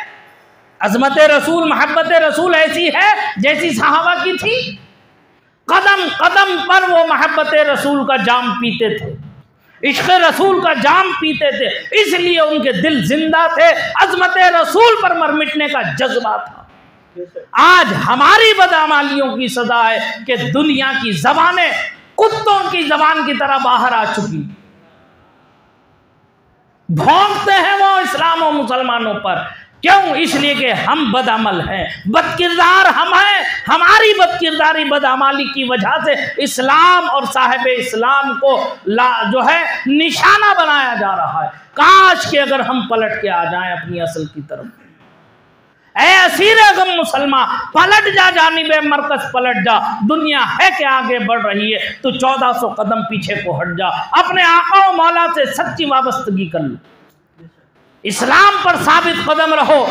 अज़मत रसूल, मोहब्बत रसूल ऐसी है जैसी सहाबा की थी? कदम कदम पर वो मोहब्बत रसूल का जाम पीते थे, इश्क़ रसूल का जाम पीते थे, इसलिए उनके दिल जिंदा थे। अज़मत रसूल पर मर मिटने का जज्बा था। आज हमारी बदअमालियों की सजा है कि दुनिया की ज़बानें कुत्तों की जबान की तरह बाहर आ चुकी, भौंकते हैं वो इस्लाम और मुसलमानों पर। क्यों? इसलिए कि हम बदअमल हैं, बदकिरदार हम हैं। हमारी बदकिरदारी, बदअमाली की वजह से इस्लाम और साहिब इस्लाम को जो है निशाना बनाया जा रहा है। काश कि अगर हम पलट के आ जाएं अपनी असल की तरफ। ऐ असीर गम मुसलमान, पलट जा, जानिबे मरकज पलट जा। दुनिया है कि आगे बढ़ रही है, तो 1400 कदम पीछे को हट जा। अपने आका और मौला से सच्ची वाबस्तगी कर लो, इस्लाम पर साबित कदम रहो,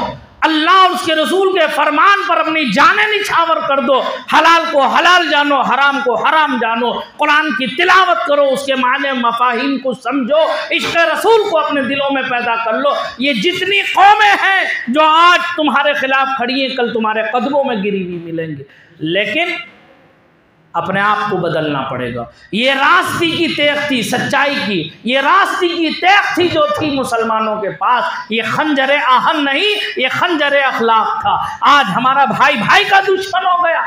अल्लाह और उसके रसूल के फरमान पर अपनी जाने निछावर कर दो। हलाल को हलाल जानो, हराम को हराम जानो। कुरान की तिलावत करो, उसके माने मफाहिम को समझो, इश्क़ रसूल को अपने दिलों में पैदा कर लो। ये जितनी कौमें हैं जो आज तुम्हारे खिलाफ खड़ी हैं, कल तुम्हारे कदमों में गिरी हुई मिलेंगी। लेकिन अपने आप को बदलना पड़ेगा। ये रास्ते की तेग थी सच्चाई की, ये रास्ते की तेग थी जो थी मुसलमानों के पास। ये खंजर आहन नहीं, ये खंजर अखलाक था। आज हमारा भाई भाई का दुश्मन हो गया,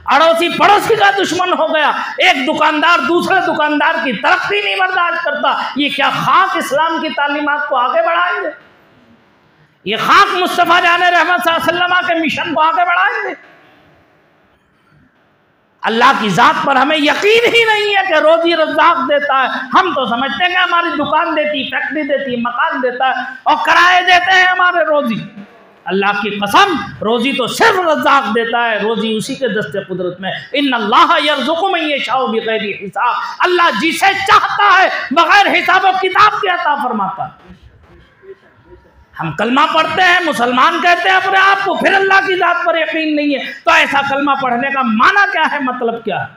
अड़ोसी पड़ोसी का दुश्मन हो गया, एक दुकानदार दूसरे दुकानदार की तरक्की नहीं बर्दाश्त करता। ये क्या खाक इस्लाम की तालीमात को आगे बढ़ाएंगे? ये खाक मुस्तफ़ा जाने रहमत सल्लल्लाहु अलैहि वसल्लम के मिशन को आगे बढ़ाएंगे? अल्लाह की ज़ात पर हमें यकीन ही नहीं है कि रोजी रज़्ज़ाक़ देता है। हम तो समझते हैं कि हमारी दुकान देती, फैक्ट्री देती, मकान देता है और किराए देते हैं हमारे रोजी। अल्लाह की कसम, रोजी तो सिर्फ रज़्ज़ाक़ देता है, रोजी उसी के दस्ते कुदरत में। इन्नल्लाह यर्ज़ुक़ु मन यशाउ बिग़ैरि हिसाब, अल्लाह जिसे चाहता है बगैर हिसाब और किताब के अता फरमाता है। हम कलमा पढ़ते हैं, मुसलमान कहते हैं अपने आप को, फिर अल्लाह की ज़ात पर यकीन नहीं है। तो ऐसा कलमा पढ़ने का माना क्या है, मतलब क्या है?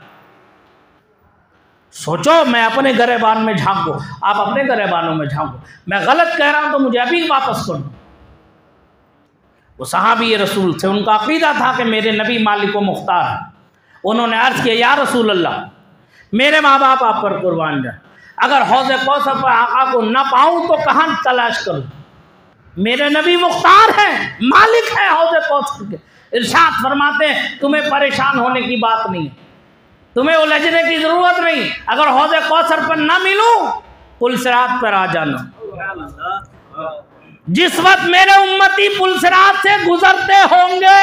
सोचो। मैं अपने गरेबान में झांको, आप अपने गरेबानों में झांको। मैं गलत कह रहा हूं तो मुझे अभी वापस कर दो। वो सहाबी रसूल थे, उनका अकीदा था कि मेरे नबी मालिक व मुख्तार है। उन्होंने अर्ज किया, या रसूल अल्लाह, मेरे माँ बाप आप पर कुर्बान जाए, अगर हौज़ कौसर पर आका को न पाऊँ तो कहाँ तलाश करूँ? मेरे नबी मुख्तार हैं, मालिक हैं हौज़ कौसर के। इरशाद फरमाते हैं, तुम्हें परेशान होने की बात नहीं, तुम्हें उलझने की ज़रूरत नहीं। अगर हौज़ कौसर पर ना मिलूँ, पुल सिरात पर आ जाना। जिस वक्त मेरे उम्मती पुल सिरात से गुजरते होंगे,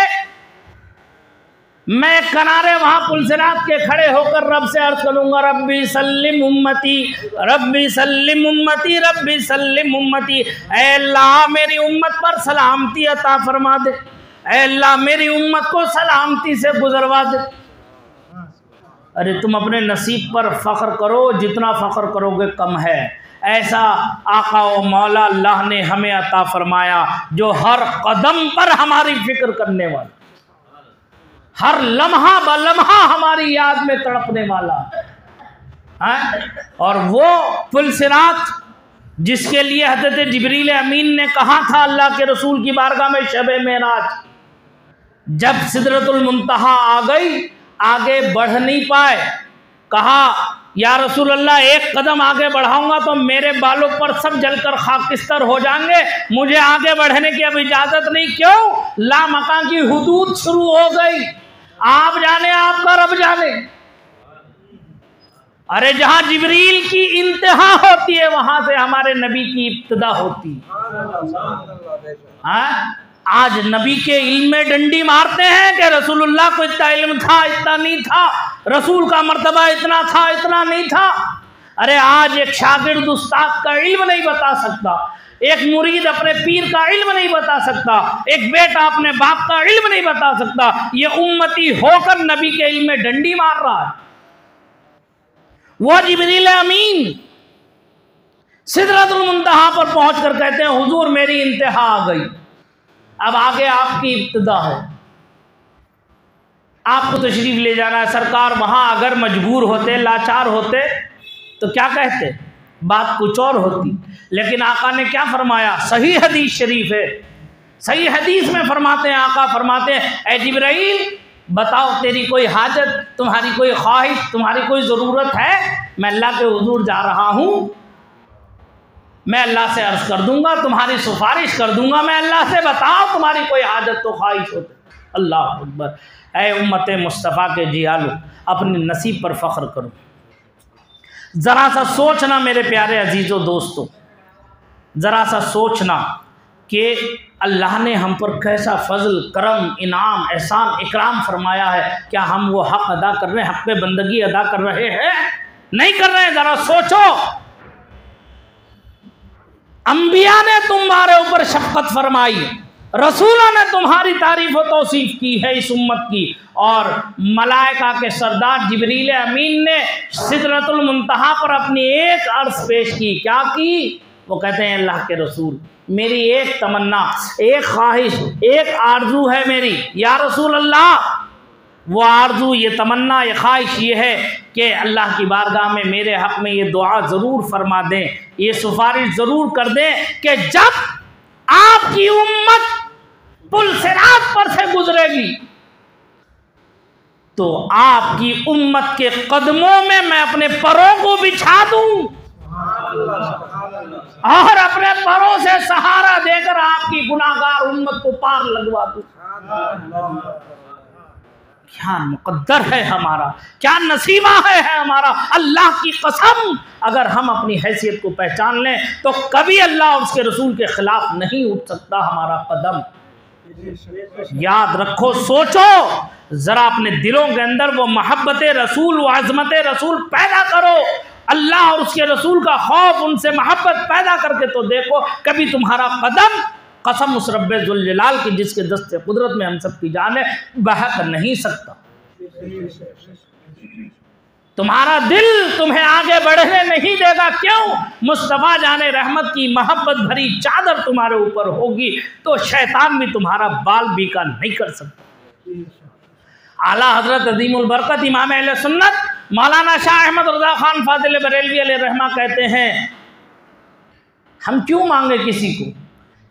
मैं किनारे वहां पुल सिरात के खड़े होकर रब से अर्ज करूंगा, रब्बी सल्लिम उम्मती, रब्बी सल्लिम उम्मती, रब्बी सल्लिम उम्मती। ऐ अल्लाह मेरी उम्मत पर सलामती अता फरमा दे, ऐ अल्लाह मेरी उम्मत को सलामती से गुजरवा दे। अरे तुम अपने नसीब पर फ़ख्र करो, जितना फ़ख्र करोगे कम है। ऐसा आका व मौला अल्लाह ने हमें अता फरमाया जो हर कदम पर हमारी फिक्र करने वाला, हर लम्हा ब लम्हा हमारी याद में तड़पने वाला है। और वो पुल सिरात जिसके लिए हज़रत जिब्रील अमीन ने कहा था अल्लाह के रसूल की बारगाह में शब मेराज, जब सिदरतुल मुंतहा आ गई, आगे बढ़ नहीं पाए, कहा या रसूल अल्लाह एक कदम आगे बढ़ाऊंगा तो मेरे बालों पर सब जलकर खाकिस्तर हो जाएंगे, मुझे आगे बढ़ने की अब इजाज़त नहीं। क्यों? लामका की हुदूद शुरू हो गई, आप जाने आपका रब जाने। अरे जहां जिब्रील की इंतहा होती है वहां से हमारे नबी की इब्तिदा होती है। आज नबी के इल्म में डंडी मारते हैं कि रसूलुल्लाह को इतना इल्म था, इतना नहीं था, रसूल का मर्तबा इतना था, इतना नहीं था। अरे आज एक शागिर्द उस्ताद का इल्म नहीं बता सकता, एक मुरीद अपने पीर का इल्म नहीं बता सकता, एक बेटा अपने बाप का इल्म नहीं बता सकता। ये उम्मती होकर नबी के इल्म में डंडी मार रहा है। वो जिब्रील अमीन सिदरतुल मुंतहा पर पहुंचकर कहते हैं, हुजूर मेरी इंतहा आ गई, अब आगे आपकी इब्तिदा है, आपको तशरीफ ले जाना है। सरकार वहां अगर मजबूर होते, लाचार होते तो क्या कहते, बात कुछ और होती। लेकिन आका ने क्या फरमाया, सही हदीस शरीफ है, सही हदीस में फरमाते हैं, आका फरमाते हैं, ऐ जिब्राइल बताओ तेरी कोई हाजत, तुम्हारी कोई ख्वाहिश, तुम्हारी कोई ज़रूरत है? मैं अल्लाह के हुजूर जा रहा हूँ, मैं अल्लाह से अर्ज़ कर दूंगा, तुम्हारी सिफारिश कर दूंगा मैं अल्लाह से, बताओ तुम्हारी कोई हाजत तो ख्वाहिश होती। अल्लाह अकबर। ऐ उम्मत मुस्तफ़ा के जियालो, अपने नसीब पर फ़ख्र करो। ज़रा सा सोचना मेरे प्यारे अजीज़ों दोस्तों, ज़रा सा सोचना कि अल्लाह ने हम पर कैसा फ़ज़ल, करम, इनाम, एहसान, इकराम फरमाया है। क्या हम वो हक़ अदा कर रहे हैं, हक़ पे बंदगी अदा कर रहे हैं? नहीं कर रहे हैं। ज़रा सोचो, अंबिया ने तुम्हारे ऊपर शफ़क़त फरमाई, रसूलों ने तुम्हारी तारीफ़ व तौसीफ़ की है इस उम्मत की, और मलाइका के सरदार जिब्रील अमीन ने सिदरतुल मुंतहा पर अपनी एक अर्ज़ पेश की। क्या की? वो कहते हैं, अल्लाह के रसूल मेरी एक तमन्ना, एक ख्वाहिश, एक आरजू है मेरी, या रसूल अल्लाह। वो आरजू, ये तमन्ना, ये ख्वाहिश ये है कि अल्लाह की बारगाह में मेरे हक़ में ये दुआ ज़रूर फरमा दें, ये सिफारिश ज़रूर कर दें कि जब आपकी उम्मत पुल सिरात पर से गुजरेगी तो आपकी उम्मत के कदमों में मैं अपने परों को बिछा दूं और अपने परों से सहारा देकर आपकी गुनाहगार उम्मत को पार लगवा दूं। क्या मुकद्दर है हमारा, क्या नसीबा है हमारा। अल्लाह की कसम, अगर हम अपनी हैसियत को पहचान लें तो कभी अल्लाह और उसके रसूल के खिलाफ नहीं उठ सकता हमारा कदम। याद रखो, सोचो जरा, अपने दिलों के अंदर वो मोहब्बत रसूल, वो अज़मत रसूल पैदा करो। अल्लाह और उसके रसूल का खौफ, उनसे मोहब्बत पैदा करके तो देखो, कभी तुम्हारा कदम, कसम उस रब्बे जुल जलाल की जिसके दस्ते कुदरत में हम सब की जान है, बहक नहीं सकता। तुम्हारा दिल तुम्हें आगे बढ़ने नहीं देगा। क्यों? मुस्तफ़ा जाने रहमत की मोहब्बत भरी चादर तुम्हारे ऊपर होगी तो शैतान भी तुम्हारा बाल बीका नहीं कर सकता। आला हजरत अज़ीमुल बरकत इमाम अहले सुन्नत मौलाना शाह अहमद रज़ा खान फाजिल बरेलवी अलैहि रहमा कहते हैं, हम क्यों मांगे किसी को,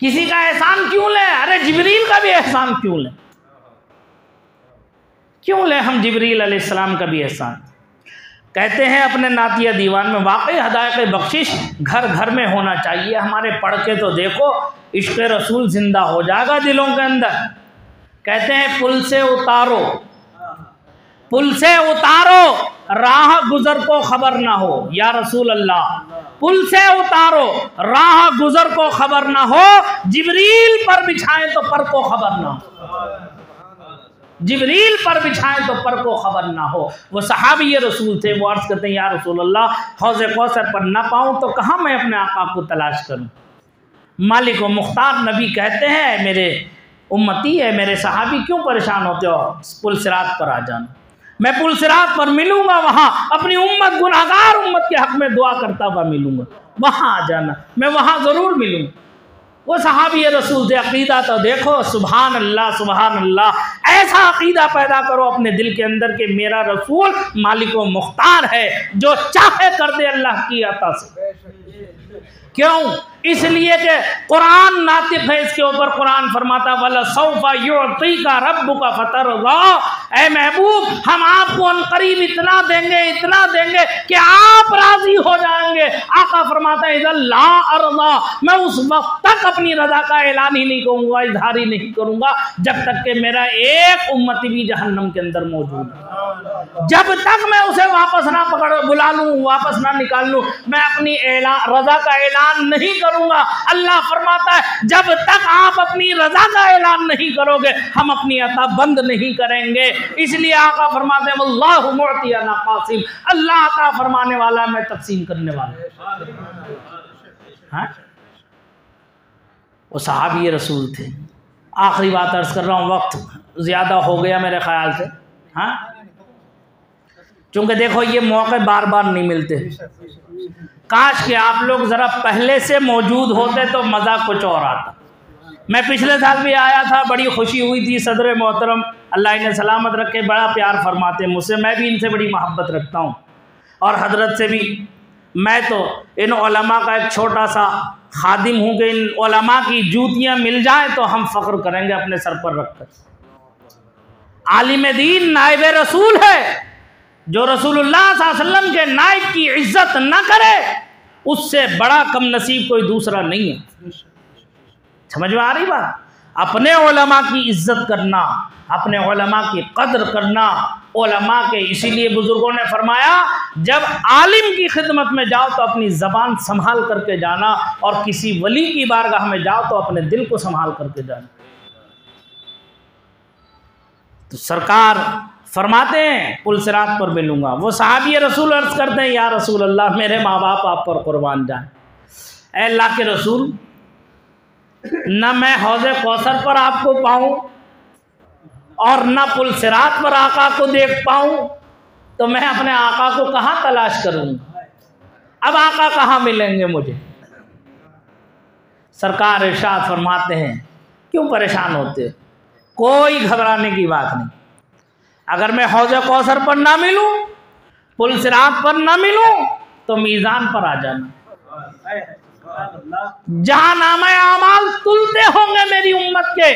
किसी का एहसान क्यों लें? अरे जिब्रील का भी एहसान क्यों लें? क्यों लें हम जिब्रील अलैहिस्सलाम का भी एहसान? कहते हैं अपने नातिया दीवान में, वाकई हदायत बख्शिश घर घर में होना चाहिए। हमारे पढ़ के तो देखो, इश्क़ रसूल जिंदा हो जाएगा दिलों के अंदर। कहते हैं पुल से उतारो, पुल से उतारो, राह गुजर को खबर ना हो। या रसूल अल्लाह, पुल से उतारो, राह गुजर को खबर ना हो, जिब्रील पर बिछाएं तो पर को खबर ना हो। जिब्रील पर बिछाएं तो पर को खबर ना हो। वो सहाबी ये रसूल थे, वो अर्ज़ करते हैं, या रसूल अल्लाह, हौज़ कौसर पर ना पाऊँ तो कहाँ मैं अपने आका को तलाश करूँ। मालिक व मुख्तार नबी कहते हैं, मेरे उम्मती है, मेरे सहाबी क्यों परेशान होते हो, पुल सिरात पर आ जाना। मैं पुल सिरात पर मिलूंगा, वहाँ अपनी उम्मत, गुनाहगार उम्मत के हक में दुआ करता हुआ मिलूंगा। वहाँ आ जाना, मैं वहाँ ज़रूर मिलूँगा। वो सहाबी रसूल थे। अकीदा तो देखो, सुभान अल्लाह, सुभान अल्लाह। ऐसा अकीदा पैदा करो अपने दिल के अंदर कि मेरा रसूल मालिक व मुख्तार है, जो चाहे कर दे अल्लाह की अता से। क्यों? इसलिए कि कुरान नातिक है इसके ऊपर। कुरान फरमाता, वला सौफा युअतीका रब्बुका फतरज़ा, ऐ महबूब, हम आपको अनकरीब इतना देंगे कि आप राजी हो जाएंगे। आका फरमाता है, इज़ा ला अर्ज़ा, मैं उस वक्त तक अपनी रज़ा का ऐलान ही नहीं करूँगा, इजहार ही नहीं करूँगा, जब तक कि मेरा एक उम्मती भी जहन्नम के अंदर मौजूद है। जब तक मैं उसे वापस ना बुला लूँ, वापस ना निकाल लूँ, मैं अपनी रज़ा का ऐलान नहीं करूंगा। अल्लाह फरमाता है, जब तक आप अपनी रजा का ऐलान नहीं करोगे, हम अपनी अता बंद नहीं करेंगे। इसलिए आका फरमाते हैं, वल्लाहु मुअतिया ना कासिम, अल्लाह अता फरमाने वाला, मैं तकसीम करने वाला। हाँ, वो सहाबी रसूल थे। आखिरी बात अर्ज कर रहा हूँ, वक्त ज्यादा हो गया मेरे ख्याल से। हाँ, चूंकि देखो ये मौके बार बार नहीं मिलते। काश कि आप लोग ज़रा पहले से मौजूद होते तो मज़ा कुछ और आता। मैं पिछले साल भी आया था, बड़ी खुशी हुई थी। सदर मोहतरम अल्लाह इन्हें सलामत रखे, बड़ा प्यार फरमाते मुझसे, मैं भी इनसे बड़ी मोहब्बत रखता हूँ और हजरत से भी। मैं तो इन उलमा का एक छोटा सा खादिम हूँ कि इन उलमा की जूतियाँ मिल जाएँ तो हम फ़ख्र करेंगे अपने सर पर रखकर। आलिम दीन नाइब रसूल है, जो रसूलुल्लाह सल्लल्लाहु अलैहि वसल्लम के नाइब की इज्जत न करे, उससे बड़ा कम नसीब कोई दूसरा नहीं है। समझ में आ रही बात? अपने उलमा की इज्जत करना, अपने उलमा की कद्र करना, उलमा के, इसीलिए बुजुर्गों ने फरमाया, जब आलिम की खिदमत में जाओ तो अपनी ज़बान संभाल करके जाना, और किसी वली की बारगाह में जाओ तो अपने दिल को संभाल करके जाना। तो सरकार फरमाते हैं, पुल सिरात पर मिलूंगा। वो सहाबी रसूल अर्ज़ करते हैं, या रसूल अल्लाह, मेरे माँ बाप आप पर कुर्बान जाएं। ऐ अल्लाह के रसूल, न मैं हौज़े कौसर पर आपको पाऊँ और न पुल सिरात पर आका को देख पाऊँ, तो मैं अपने आका को कहाँ तलाश करूँगा? अब आका कहाँ मिलेंगे मुझे? सरकार इरशाद फरमाते हैं, क्यों परेशान होते? कोई घबराने की बात नहीं। अगर मैं हौज़े कौसर पर ना मिलूं, पुल सिरात पर ना मिलूं, तो मीज़ान पर आ जाना, जहां नामे आमाल तुलते होंगे मेरी उम्मत के,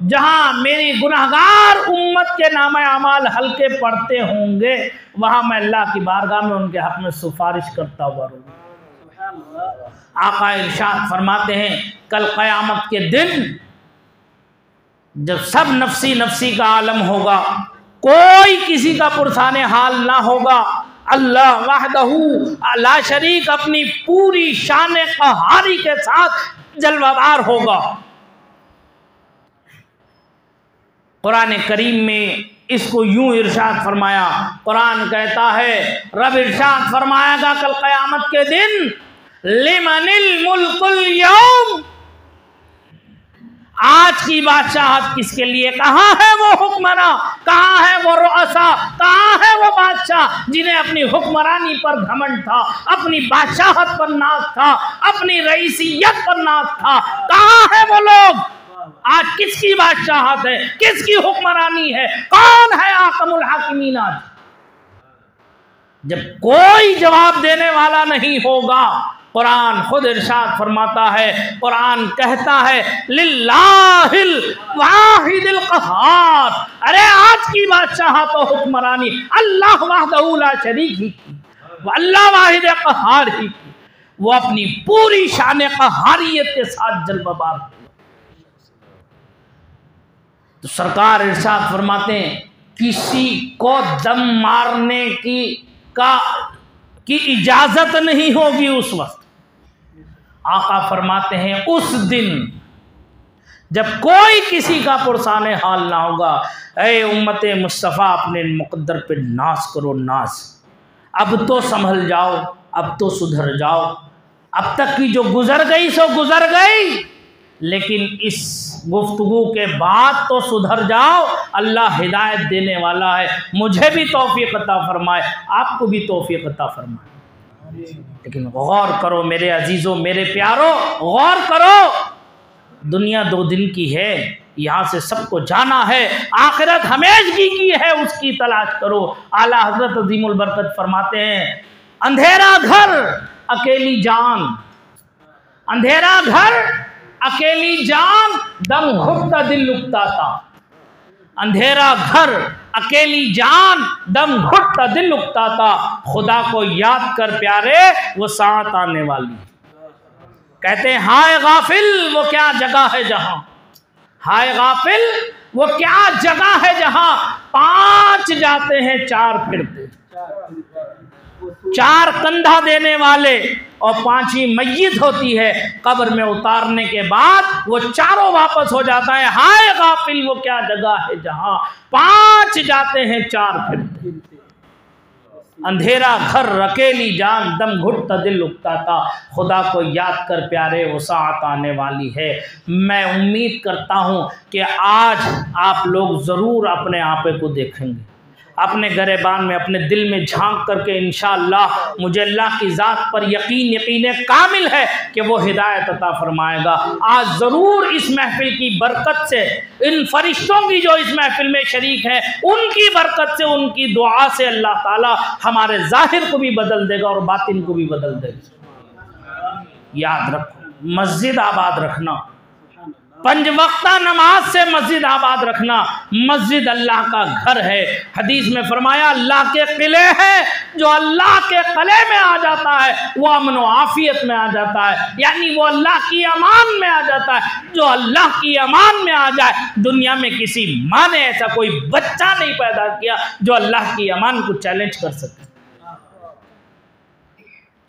जहां मेरी गुनहगार उम्मत के नामे अमाल हल्के पड़ते होंगे वहां मैं अल्लाह की बारगाह में उनके हक में सिफारिश करता हुआ रहूंगा। आका इरशाद फरमाते हैं कल क़यामत के दिन जब सब नफ्सी नफ्सी का आलम होगा, कोई किसी का पुरसाने हाल ना होगा, अल्लाह वहदहू ला शरीक अपनी पूरी शान क़हारी के साथ जलवादार होगा। कुरान करीम में इसको यूं इरशाद फरमाया, कुरान कहता है रब इरशाद फरमाएगा कल क़यामत के दिन लिमनिल मुल्कुल यौम, आज की बादशाहत किसके लिए? कहाँ है वो हुक्मरान, कहाँ है वो रुअसा, कहाँ है वो बादशाह जिन्हें अपनी हुक्मरानी पर घमंड था, अपनी बादशाहत पर नाज था, अपनी रईसियत पर नाज था? कहाँ है वो लोग? आज किसकी बादशाहत है, किसकी हुक्मरानी है, कौन है आकमुल हाकिमीन? आज जब कोई जवाब देने वाला नहीं होगा, कुरान खुद इरशाद फरमाता है, कुरान कहता है लिल्लाहिल वाहिदिल क़हार, अरे आज की बादशाहत और हुक्मरानी अल्लाह वहदहू ला शरीक ही की, वो अल्लाह वाहिद क़हार ही की, वो अपनी पूरी शान क़हारियत के साथ जलवाबार हुआ। तो सरकार इरशाद फरमाते हैं किसी को दम मारने की इजाजत नहीं होगी उस वक्त। आका फरमाते हैं उस दिन जब कोई किसी का पुरसाने हाल ना होगा, ऐ उम्मत मुस्तफ़ा अपने मुक़द्दर पे नाज करो, नाज, अब तो संभल जाओ, अब तो सुधर जाओ, अब तक की जो गुजर गई सो गुजर गई, लेकिन इस गुफ्तगू के बाद तो सुधर जाओ। अल्लाह हिदायत देने वाला है, मुझे भी तौफीक अता फरमाए, आपको भी तौफीक अता फरमाए। लेकिन गौर करो मेरे अजीज़ों, मेरे प्यारों, गौर करो, दुनिया 2 दिन की है, यहाँ से सबको जाना है, आखिरत हमेशगी की है, उसकी तलाश करो। आला हज़रत अज़ीमुल बरकत फरमाते हैं अंधेरा घर अकेली जान, अंधेरा घर अकेली जान दम घुटता दिल लुकता था, अंधेरा घर अकेली जान दम घुटता दिल लुकता था, खुदा को याद कर प्यारे वो साथ आने वाली। कहते हैं हाय गाफिल वो क्या जगह है जहां, हाय गाफिल वो क्या जगह है जहां 5 जाते हैं 4 फिरते, 4 कंधा देने वाले और 5वीं मैयत होती है, कब्र में उतारने के बाद वो चारों वापस हो जाता है। हाय गाफिल वो क्या जगह है जहां 5 जाते हैं 4 फिरते, अंधेरा घर अकेली जान दम घुटता दिल उगता था, खुदा को याद कर प्यारे वो साथ आने वाली है। मैं उम्मीद करता हूँ कि आज आप लोग ज़रूर अपने आपे को देखेंगे, अपने गरेबान में अपने दिल में झांक करके इंशाअल्लाह मुझे अल्लाह की ज़ात पर यकीन कामिल है कि वो हिदायत अता फरमाएगा। आज ज़रूर इस महफिल की बरकत से, इन फरिश्तों की जो इस महफिल में शरीक हैं, उनकी बरकत से, उनकी दुआ से अल्लाह ताला हमारे ज़ाहिर को भी बदल देगा और बातिन को भी बदल देगा। याद रखो, मस्जिद आबाद रखना, 5 वक्ता नमाज से मस्जिद आबाद रखना। मस्जिद अल्लाह का घर है, हदीस में फरमाया अल्लाह के किले हैं, जो अल्लाह के किले में आ जाता है वो अमन व आफियत में आ जाता है, यानी वो अल्लाह की अमान में आ जाता है। जो अल्लाह की अमान में आ जाए, दुनिया में किसी माँ ने ऐसा कोई बच्चा नहीं पैदा किया जो अल्लाह की अमान को चैलेंज कर सके।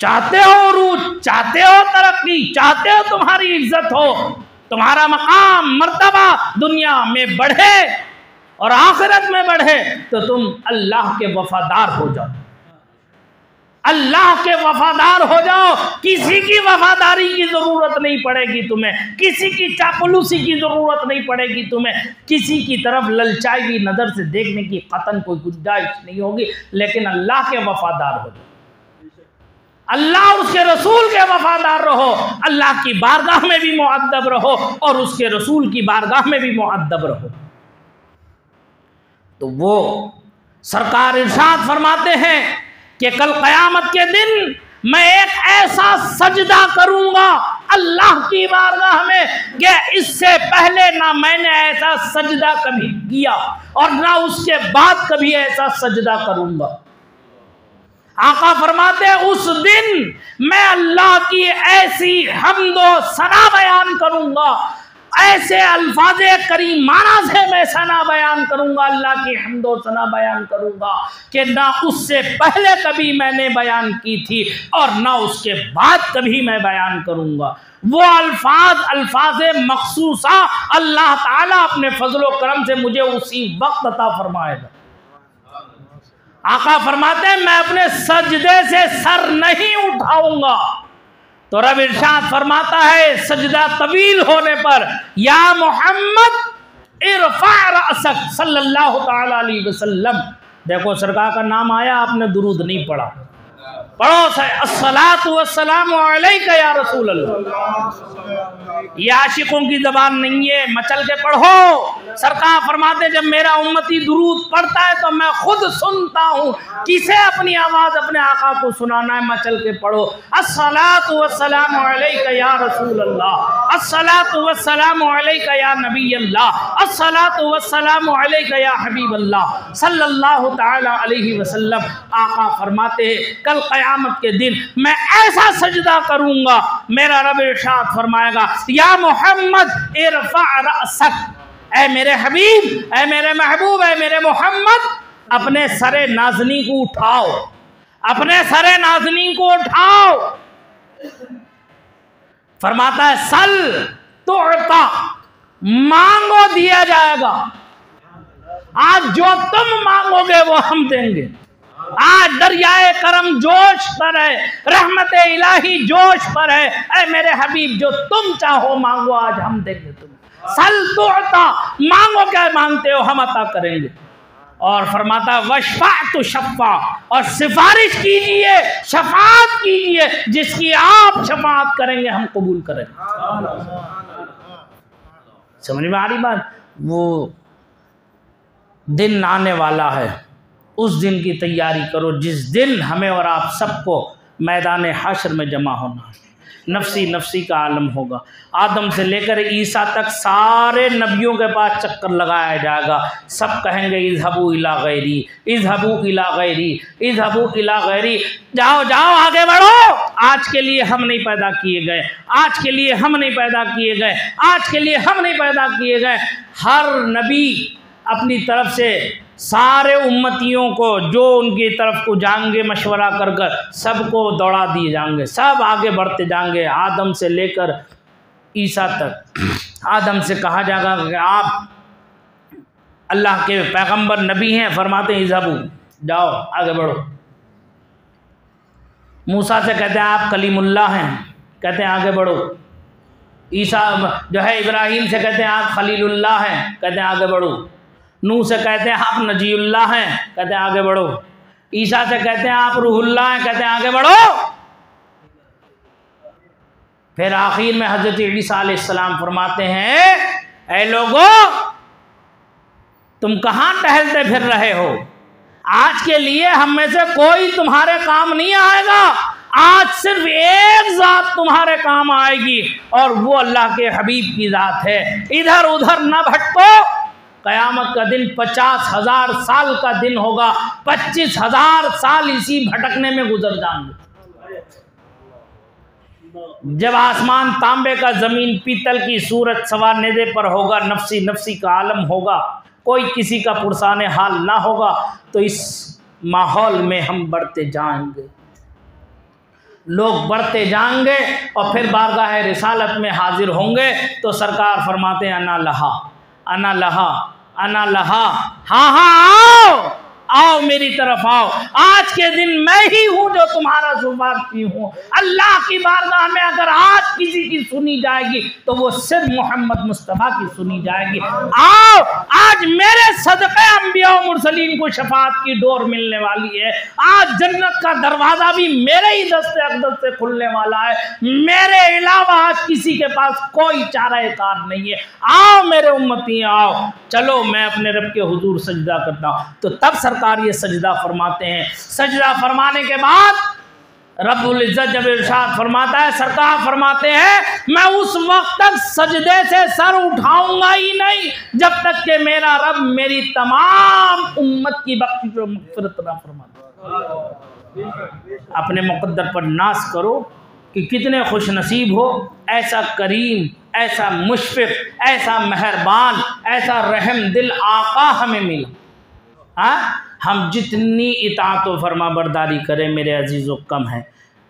चाहते हो उरूज, चाहते हो तरक्की, चाहते हो तुम्हारी इज्जत हो, तुम्हारा मकाम मर्तबा दुनिया में बढ़े और आखिरत में बढ़े, तो तुम अल्लाह के वफादार हो जाओ, अल्लाह के वफादार हो जाओ। किसी की वफादारी की जरूरत नहीं पड़ेगी तुम्हें, किसी की चापलूसी की जरूरत नहीं पड़ेगी तुम्हें, किसी की तरफ ललचाई हुई नजर से देखने की कतन कोई गुंजाइश नहीं होगी, लेकिन अल्लाह के वफादार हो जाओ, अल्लाह और उसके रसूल के वफादार रहो, अल्लाह की बारगाह में भी मुअद्दब रहो और उसके रसूल की बारगाह में भी मुअद्दब रहो। तो वो सरकार इरशाद फरमाते हैं कि कल क़यामत के दिन मैं एक ऐसा सजदा करूंगा, अल्लाह की बारगाह में कि इससे पहले ना मैंने ऐसा सजदा कभी किया और ना उसके बाद कभी ऐसा सजदा करूंगा। आका फरमाते हैं उस दिन मैं अल्लाह की ऐसी हम्दो सना बयान करूंगा, ऐसे अल्फाज़े करीमाना से मैं सना बयान करूंगा, अल्लाह की हम्दो सना बयान करूंगा कि ना उससे पहले कभी मैंने बयान की थी और ना उसके बाद कभी मैं बयान करूंगा। वो अल्फाज़े मखसूसा अल्लाह ताला अपने फजलो करम से मुझे उसी वक्त अता फरमाएगा। आका फरमाते हैं मैं अपने सजदे से सर नहीं उठाऊंगा। तो रब इरशाद फरमाता है सजदा तवील होने पर या मोहम्मद इरफा रअसक सल्लल्लाहु ताला अलैहि वसल्लम। देखो सरकार का नाम आया, आपने दुरूद नहीं पढ़ा। पढ़ो अस्सलातु वस्सलामु अलैका या रसूल अल्लाह। ये आशिकों की जबान नहीं है, मचल के पढ़ो। सरकार फरमाते जब मेरा उम्मती दुरूद पढ़ता है तो मैं खुद सुनता हूँ। किसे अपनी आवाज अपने आका को सुनाना है, मचल के पढ़ो अस्सलातु वस्सलामु अलैका या रसूल अल्लाह, अस्सलातु वस्सलामु अलैका या नबी अल्लाह, अस्सलातु वस्सलामु अलैका या हबीब अल्लाह सल्लल्लाहु ताला अलैहि वसल्लम। आका फरमाते हैं कल क़यामत के दिन मैं ऐसा सजदा करूंगा, मेरा रब इरशाद फरमाएगा या मोहम्मद इरफा रअसक, ऐ मेरे हबीब, ऐ मेरे महबूब, ऐ मेरे मोहम्मद अपने सरे नाज़नी को उठाओ, अपने सरे नाज़नी को उठाओ। फरमाता है सल तुअता, मांगो दिया जाएगा। आज जो तुम मांगोगे वो हम देंगे। आज दरियाए करम जोश पर है, रहमत इलाही जोश पर है। ऐ मेरे हबीब जो तुम चाहो मांगो, आज हम देंगे तुम्हें। सल तुअता, मांगो क्या मांगते हो हम अता करेंगे। और फरमाता वशफअतु शफ़ा, और सिफारिश कीजिए, शफाअत कीजिए, जिसकी आप शफाअत करेंगे हम कबूल करेंगे। समझ में आ रही बात? वो दिन आने वाला है, उस दिन की तैयारी करो जिस दिन हमें और आप सबको मैदान हश्र में जमा होना है। नफसी नफसी का आलम होगा। आदम से लेकर ईसा तक सारे नबियों के पास चक्कर लगाया जाएगा। सब कहेंगे इज़हबू इला गैरी, इज़हबू इला गैरी, इज़हबू इला गैरी, जाओ जाओ आगे बढ़ो। आज के लिए हम नहीं पैदा किए गए, आज के लिए हम नहीं पैदा किए गए, आज के लिए हम नहीं पैदा किए गए। हर नबी अपनी तरफ से सारे उम्मतियों को जो उनकी तरफ को जाएंगे मशवरा कर कर सबको दौड़ा दिए जाएंगे, सब आगे बढ़ते जाएंगे आदम से लेकर ईसा तक। आदम से कहा जाएगा कि आप अल्लाह के पैगंबर नबी हैं, फरमाते हैं इज़हबू, जाओ आगे बढ़ो। मूसा से कहते हैं आप कलीमुल्लाह हैं, कहते हैं आगे बढ़ो। ईसा जो है इब्राहीम से कहते हैं आप खलीलुल्लाह हैं, कहते हैं आगे बढ़ो। नूह से कहते हैं आप नजीउल्लाह हैं, कहते हैं आगे बढ़ो। ईसा से कहते हैं आप रूहुल्लाह हैं, कहते हैं आगे बढ़ो। फिर आखिर में हजरत ईसा अलैहिस्सलाम फरमाते हैं ऐ लोगों, तुम कहाँ टहलते फिर रहे हो? आज के लिए हम में से कोई तुम्हारे काम नहीं आएगा। आज सिर्फ एक ज़ात तुम्हारे काम आएगी और वो अल्लाह के हबीब की ज़ात है। इधर उधर न भटको। क़यामत का दिन 50,000 साल का दिन होगा। 25,000 साल इसी भटकने में गुजर जाएंगे। जब आसमान तांबे का, जमीन पीतल की, सूरज सवा नेज़े पर होगा, नफसी नफसी का आलम होगा, कोई किसी का पुरसाने हाल ना होगा, तो इस माहौल में हम बढ़ते जाएंगे, लोग बढ़ते जाएंगे और फिर बारगाह रिसालत में हाजिर होंगे। तो सरकार फरमाते हैं अना लहा, अना लहा, अना लहा, हाँ हाँ आओ आओ मेरी तरफ आओ। आज के दिन मैं ही हूँ जो तुम्हारा सुफारती हूँ। अल्लाह की बारगाह में अगर आज किसी की सुनी जाएगी तो वो सिर्फ मोहम्मद मुस्तफ़ा की सुनी जाएगी। आओ, आज मेरे सदक़े अंबिया और मुरसलीन को शफाअत की डोर मिलने वाली है। आज जन्नत का दरवाज़ा भी मेरे ही दस्ते अक़दस से खुलने वाला है। मेरे अलावा आज किसी के पास कोई चारा-ए-कार नहीं है। आओ मेरे उम्मती आओ, चलो मैं अपने रब के हुजूर सजदा करता हूँ। तो तब सरकार ये सजदा फरमाते हैं। सजदा फरमाने के बाद रब्बुल इज़्ज़त जब इरशाद फरमाता है, सरकार फरमाते हैं मैं उस वक्त तक सजदे से सर उठाऊंगा ही नहीं जब तक कि मेरा रब मेरी तमाम उम्मत की बख्शिश और मग़फ़िरत ना फरमाता। अपने मुक़द्दर पर नाज़ करो कि कितने खुश नसीब हो, ऐसा करीम, ऐसा मुशफ़िक़, ऐसा मेहरबान, ऐसा रहम दिल आका हमें मिला। हाँ, हम जितनी इताअत व फरमा बरदारी करें मेरे अजीज़ों कम है।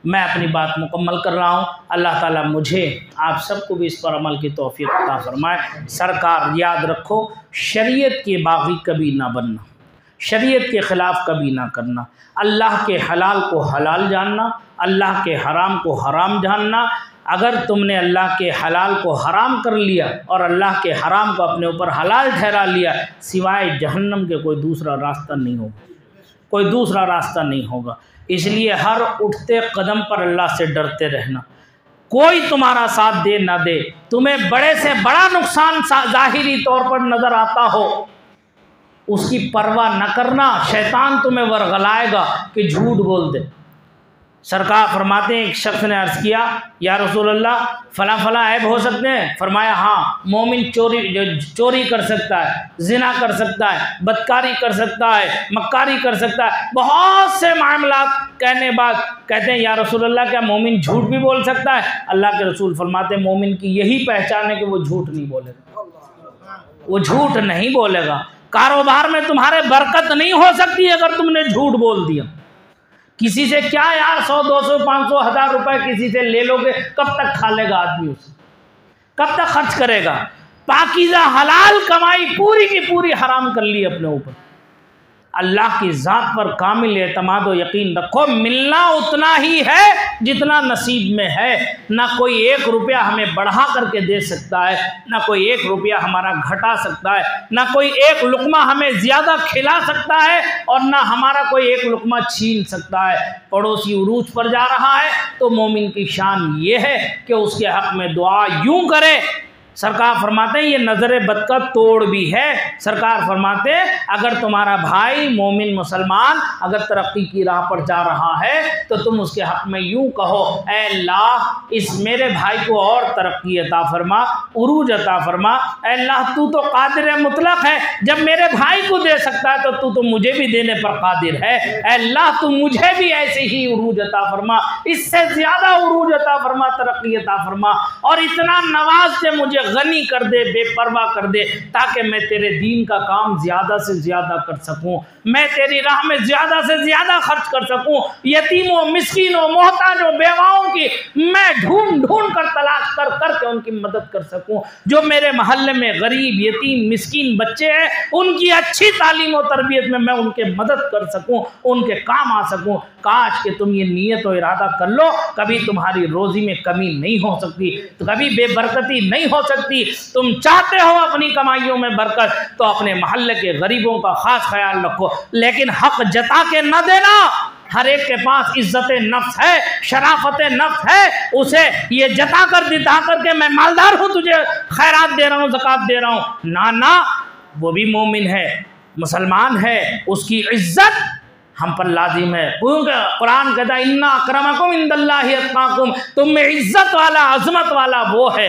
मैं अपनी बात मुकम्मल कर रहा हूँ। अल्लाह ताला मुझे आप सबको भी इस पर अमल की तौफ़ीक़ अता फ़रमाए। सरकार याद रखो, शरीयत के बागी कभी ना बनना, शरीयत के ख़िलाफ़ कभी ना करना, अल्लाह के हलाल को हलाल जानना, अल्लाह के हराम को हराम जानना। अगर तुमने अल्लाह के हलाल को हराम कर लिया और अल्लाह के हराम को अपने ऊपर हलाल ठहरा लिया, सिवाय जहन्नम के कोई दूसरा रास्ता नहीं होगा, कोई दूसरा रास्ता नहीं होगा। इसलिए हर उठते कदम पर अल्लाह से डरते रहना। कोई तुम्हारा साथ दे ना दे, तुम्हें बड़े से बड़ा नुकसान ज़ाहिरी तौर पर नज़र आता हो, उसकी परवाह न करना। शैतान तुम्हें वरगलाएगा कि झूठ बोल दे। सरकार फरमाते हैं, एक शख्स ने अर्ज़ किया, या रसूल अल्लाह फ़ला फ़ला ऐब हो सकते हैं? फरमाया हाँ, मोमिन चोरी कर सकता है, ज़िना कर सकता है, बदकारी कर सकता है, मक्कारी कर सकता है, बहुत से मामलात कहने बाद कहते हैं या रसूल अल्लाह क्या मोमिन झूठ भी बोल सकता है? अल्लाह के रसूल फरमाते हैं मोमिन की यही पहचान है कि वो झूठ नहीं बोलेगा, वो झूठ नहीं बोलेगा। कारोबार में तुम्हारे बरकत नहीं हो सकती अगर तुमने झूठ बोल दिया। किसी से क्या यार 100, 200, 500, 1000 रुपए किसी से ले लोगे, कब तक खा लेगा आदमी उसे, कब तक खर्च करेगा? पाकीज़ा हलाल कमाई पूरी की पूरी हराम कर ली अपने ऊपर। अल्लाह की ज़ात पर कामिल एतमाद व यकीन रखो, मिलना उतना ही है जितना नसीब में है। ना कोई 1 रुपया हमें बढ़ा करके दे सकता है, ना कोई 1 रुपया हमारा घटा सकता है, ना कोई 1 लुक़मा हमें ज़्यादा खिला सकता है और ना हमारा कोई 1 लुक़मा छीन सकता है। पड़ोसी उरूज पर जा रहा है तो मोमिन की शान ये है कि उसके हक़ में दुआ यूँ करे। सरकार फरमाते हैं ये नज़र बद का तोड़ भी है। सरकार फरमाते हैं अगर तुम्हारा भाई मोमिन मुसलमान अगर तरक्की की राह पर जा रहा है तो तुम उसके हक़ में यूँ कहो, ऐ अल्लाह इस मेरे भाई को और तरक्की अता फरमा, उरूज अता फरमा। ऐ अल्लाह तू तो कादिर मुतलक है, जब मेरे भाई को दे सकता है तो तू तो मुझे भी देने पर कादिर है। ऐ अल्लाह तू मुझे भी ऐसे ही उरूज अता फरमा, इससे ज़्यादा उरूज अता फरमा, तरक्की अता फरमा और इतना नवाज दे, मुझे गनी कर दे, बेपरवाह कर दे, ताकि मैं तेरे दीन का काम ज़्यादा से ज़्यादा कर सकूं, मैं तेरी राह में ज़्यादा से ज़्यादा खर्च कर सकूं। यतीमों, मिस्कीनों, मोहताजों, बेवाओं की मैं ढूंढ ढूंढ कर तलाश कर करके उनकी मदद कर सकूं। जो मेरे मोहल्ले में गरीब, यतीम, मिस्कीन बच्चे हैं उनकी अच्छी तालीम और तरबियत में मैं उनके मदद कर सकूं, उनके काम आ सकूं। काश कि तुम ये नीयत और इरादा कर लो, कभी तुम्हारी रोज़ी में कमी नहीं हो सकती, तो कभी बेबरकती नहीं हो सकती। तुम चाहते हो अपनी कमाइयों में बरकत तो अपने मोहल्ले के गरीबों का खास ख्याल रखो, लेकिन हक जता के न देना। हर एक के पास इज्जत नफ्स है, शराफत नफ्स है, उसे ये जता कर दिखा करके मैं मालदार हूँ, तुझे खैरात दे रहा हूँ, ज़कात दे रहा हूँ। ना ना, वो भी मोमिन है, मुसलमान है, उसकी इज्जत हम पर लाजिम है। कुरान कहता है इन्ना अक्रमकुम इंदल्लाहि अत्काकुम, तुम में इज्जत वाला, अजमत वाला वो है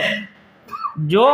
जो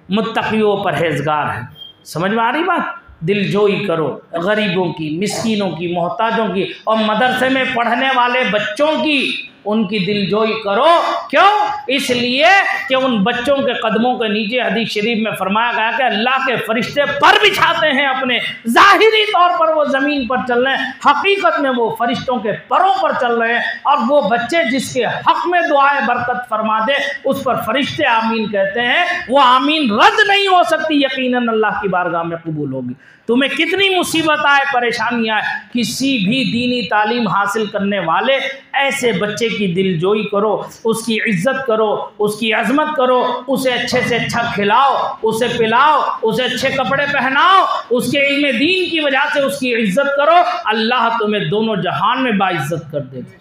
मुत्तक़ी परहेज़गार है। समझ में आ रही बात? दिलजोई करो गरीबों की, मिस्कीनों की, मोहताजों की और मदरसे में पढ़ने वाले बच्चों की, उनकी दिलजोई करो। क्यों? इसलिए कि उन बच्चों के कदमों के नीचे हदीस शरीफ में फरमाया गया कि अल्लाह के फरिश्ते पर बिछाते हैं अपने। ज़ाहिरी तौर पर वो ज़मीन पर चल रहे हैं, हकीकत में वो फरिश्तों के परों पर चल रहे हैं। और वो बच्चे जिसके हक़ में दुआए बरकत फरमा दे उस पर फरिश्ते आमीन कहते हैं, वो आमीन रद्द नहीं हो सकती, यकीनन अल्लाह की बारगाह में कबूल होगी। तुम्हें कितनी मुसीबत आए, परेशानियाँ आए, किसी भी दीनी तालीम हासिल करने वाले ऐसे बच्चे की दिलजोई करो, उसकी इज्जत करो, उसकी अजमत करो, उसे अच्छे से अच्छा खिलाओ, उसे पिलाओ, उसे अच्छे कपड़े पहनाओ, उसके इल्म दीन की वजह से उसकी इज्जत करो। अल्लाह तुम्हें दोनों जहान में बाइज्जत कर देगा।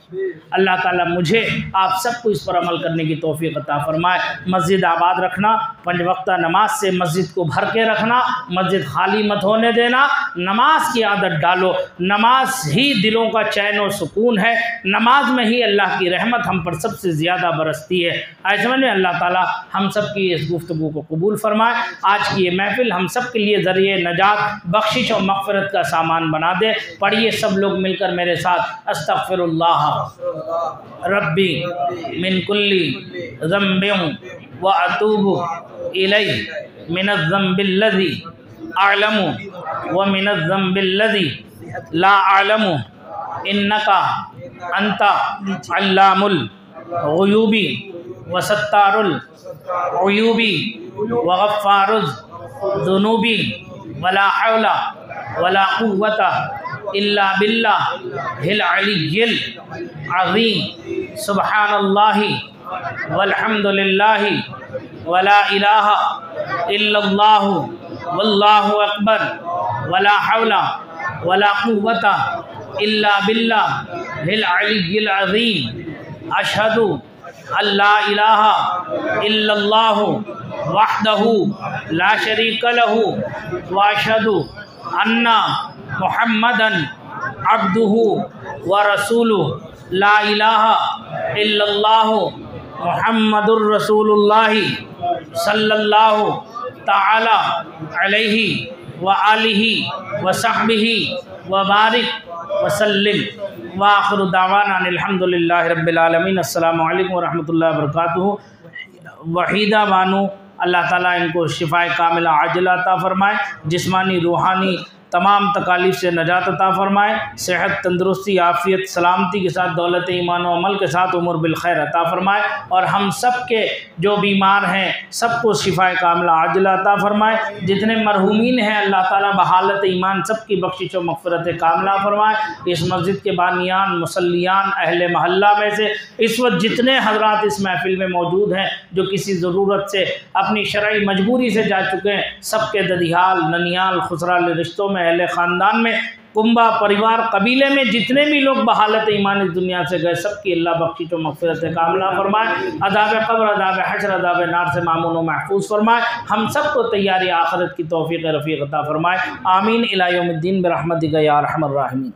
अल्लाह ताला मुझे आप सबको इस पर अमल करने की तौफीक अता फरमाए। मस्जिद आबाद रखना, 5 वक्त नमाज से मस्जिद को भर के रखना, मस्जिद खाली मत होने देना, नमाज की आदत डालो। नमाज ही दिलों का चैन और सुकून है, नमाज में ही अल्लाह की रहमत हम पर सबसे ज़्यादा बरसती है। ऐसे में अल्लाह ताला हम सब की इस गुफ्तगू को कबूल फरमाए। आज की ये महफिल हम सब के लिए ज़रिए नजात, बख्शिश और मग़फ़िरत का सामान बना दे। पढ़िए सब लोग मिलकर मेरे साथ, अस्तग़फ़िरुल्लाह रब्बी मिन कुल्ली ज़म्बिन व अतूबु इलैहि मिनज़्ज़म्बिल्लज़ी अअलमु व मिनज़्ज़म्बिल्लज़ी ला अअलमु इन्नका अंता अल्लामुल ग़ुयूबी व सत्तारुल उयूबी व गफ़्फ़ारुज़ ज़ुनूबी वला हौला वला कुव्वता इल्ला बिल्लाहिल अलिय्यिल अज़ीम। सुब्हानल्लाहि वल्हम्दुलिल्लाहि वला इलाहा इल्लल्लाहु वल्लाहु अकबर वला हौला वला कुव्वता इल्ला बिल्लाहिल अलिय्यिल अज़ीम। अशहदु अल्ला इलाहा इल्लल्लाहु वहदहु ला शरीका लहु व अशहदु अन्ना मुहम्मदन अब्दुहु व रसूलुहु ला इलाहा इल्लल्लाहु मुहम्मदुर रसूलुल्लाहि सल्लल्लाहु ताला अलैहि व आलिहि व सहबिहि व बारिक व सल्लिम व आखिरु दावाना अल्हम्दुलिल्लाहि रब्बिल आलमीन। अस्सलामु अलैकुम व रहमतुल्लाहि व बरकातुहू। वहीदा बानो अल्लाह ताला इनको शिफ़ाए कामिला आजिला अता फ़रमाए, जिस्मानी रूहानी तमाम तकालीफ से नजात अता फ़रमाए, सेहत तंदुरुस्ती आफ़ियत सलामती के साथ दौलत ईमान और अमल के साथ उम्र बिल खैर अता फ़रमाए, और हम सब के जो बीमार हैं सबको शिफ़ाए कामिला आजिला अता फ़रमाए। जितने मरहूमीन हैं अल्लाह ताला बहालत ईमान सब की बख्शिश व मग़फ़िरत कामिला फ़रमाए। इस मस्जिद के बानियान मुसल्लियान अहले महल्ला में से इस वक्त जितने हज़रात इस महफ़िल में मौजूद हैं जो किसी ज़रूरत से अपनी शरई मजबूरी से जा चुके हैं, सबके ददिहाल ननियाल खुसराल रिश्तों में, अहले ख़ानदान में, कुंबा परिवार कबीले में जितने भी लोग बहालत ईमान इस दुनिया से गए सबकी अल्लाह बख्शिश व मग़फ़िरत कामिला फ़रमाए। अज़ाब क़ब्र, अज़ाब हश्र, अज़ाब नार से मामून व महफूज़ फ़रमाए। हम सब को तैयारी आखिरत की तौफ़ीक़ रफ़ीक़ अता फ़रमाए। आमीन इला यौमिद्दीन बिरहमतिका या अरहमर राहिमीन।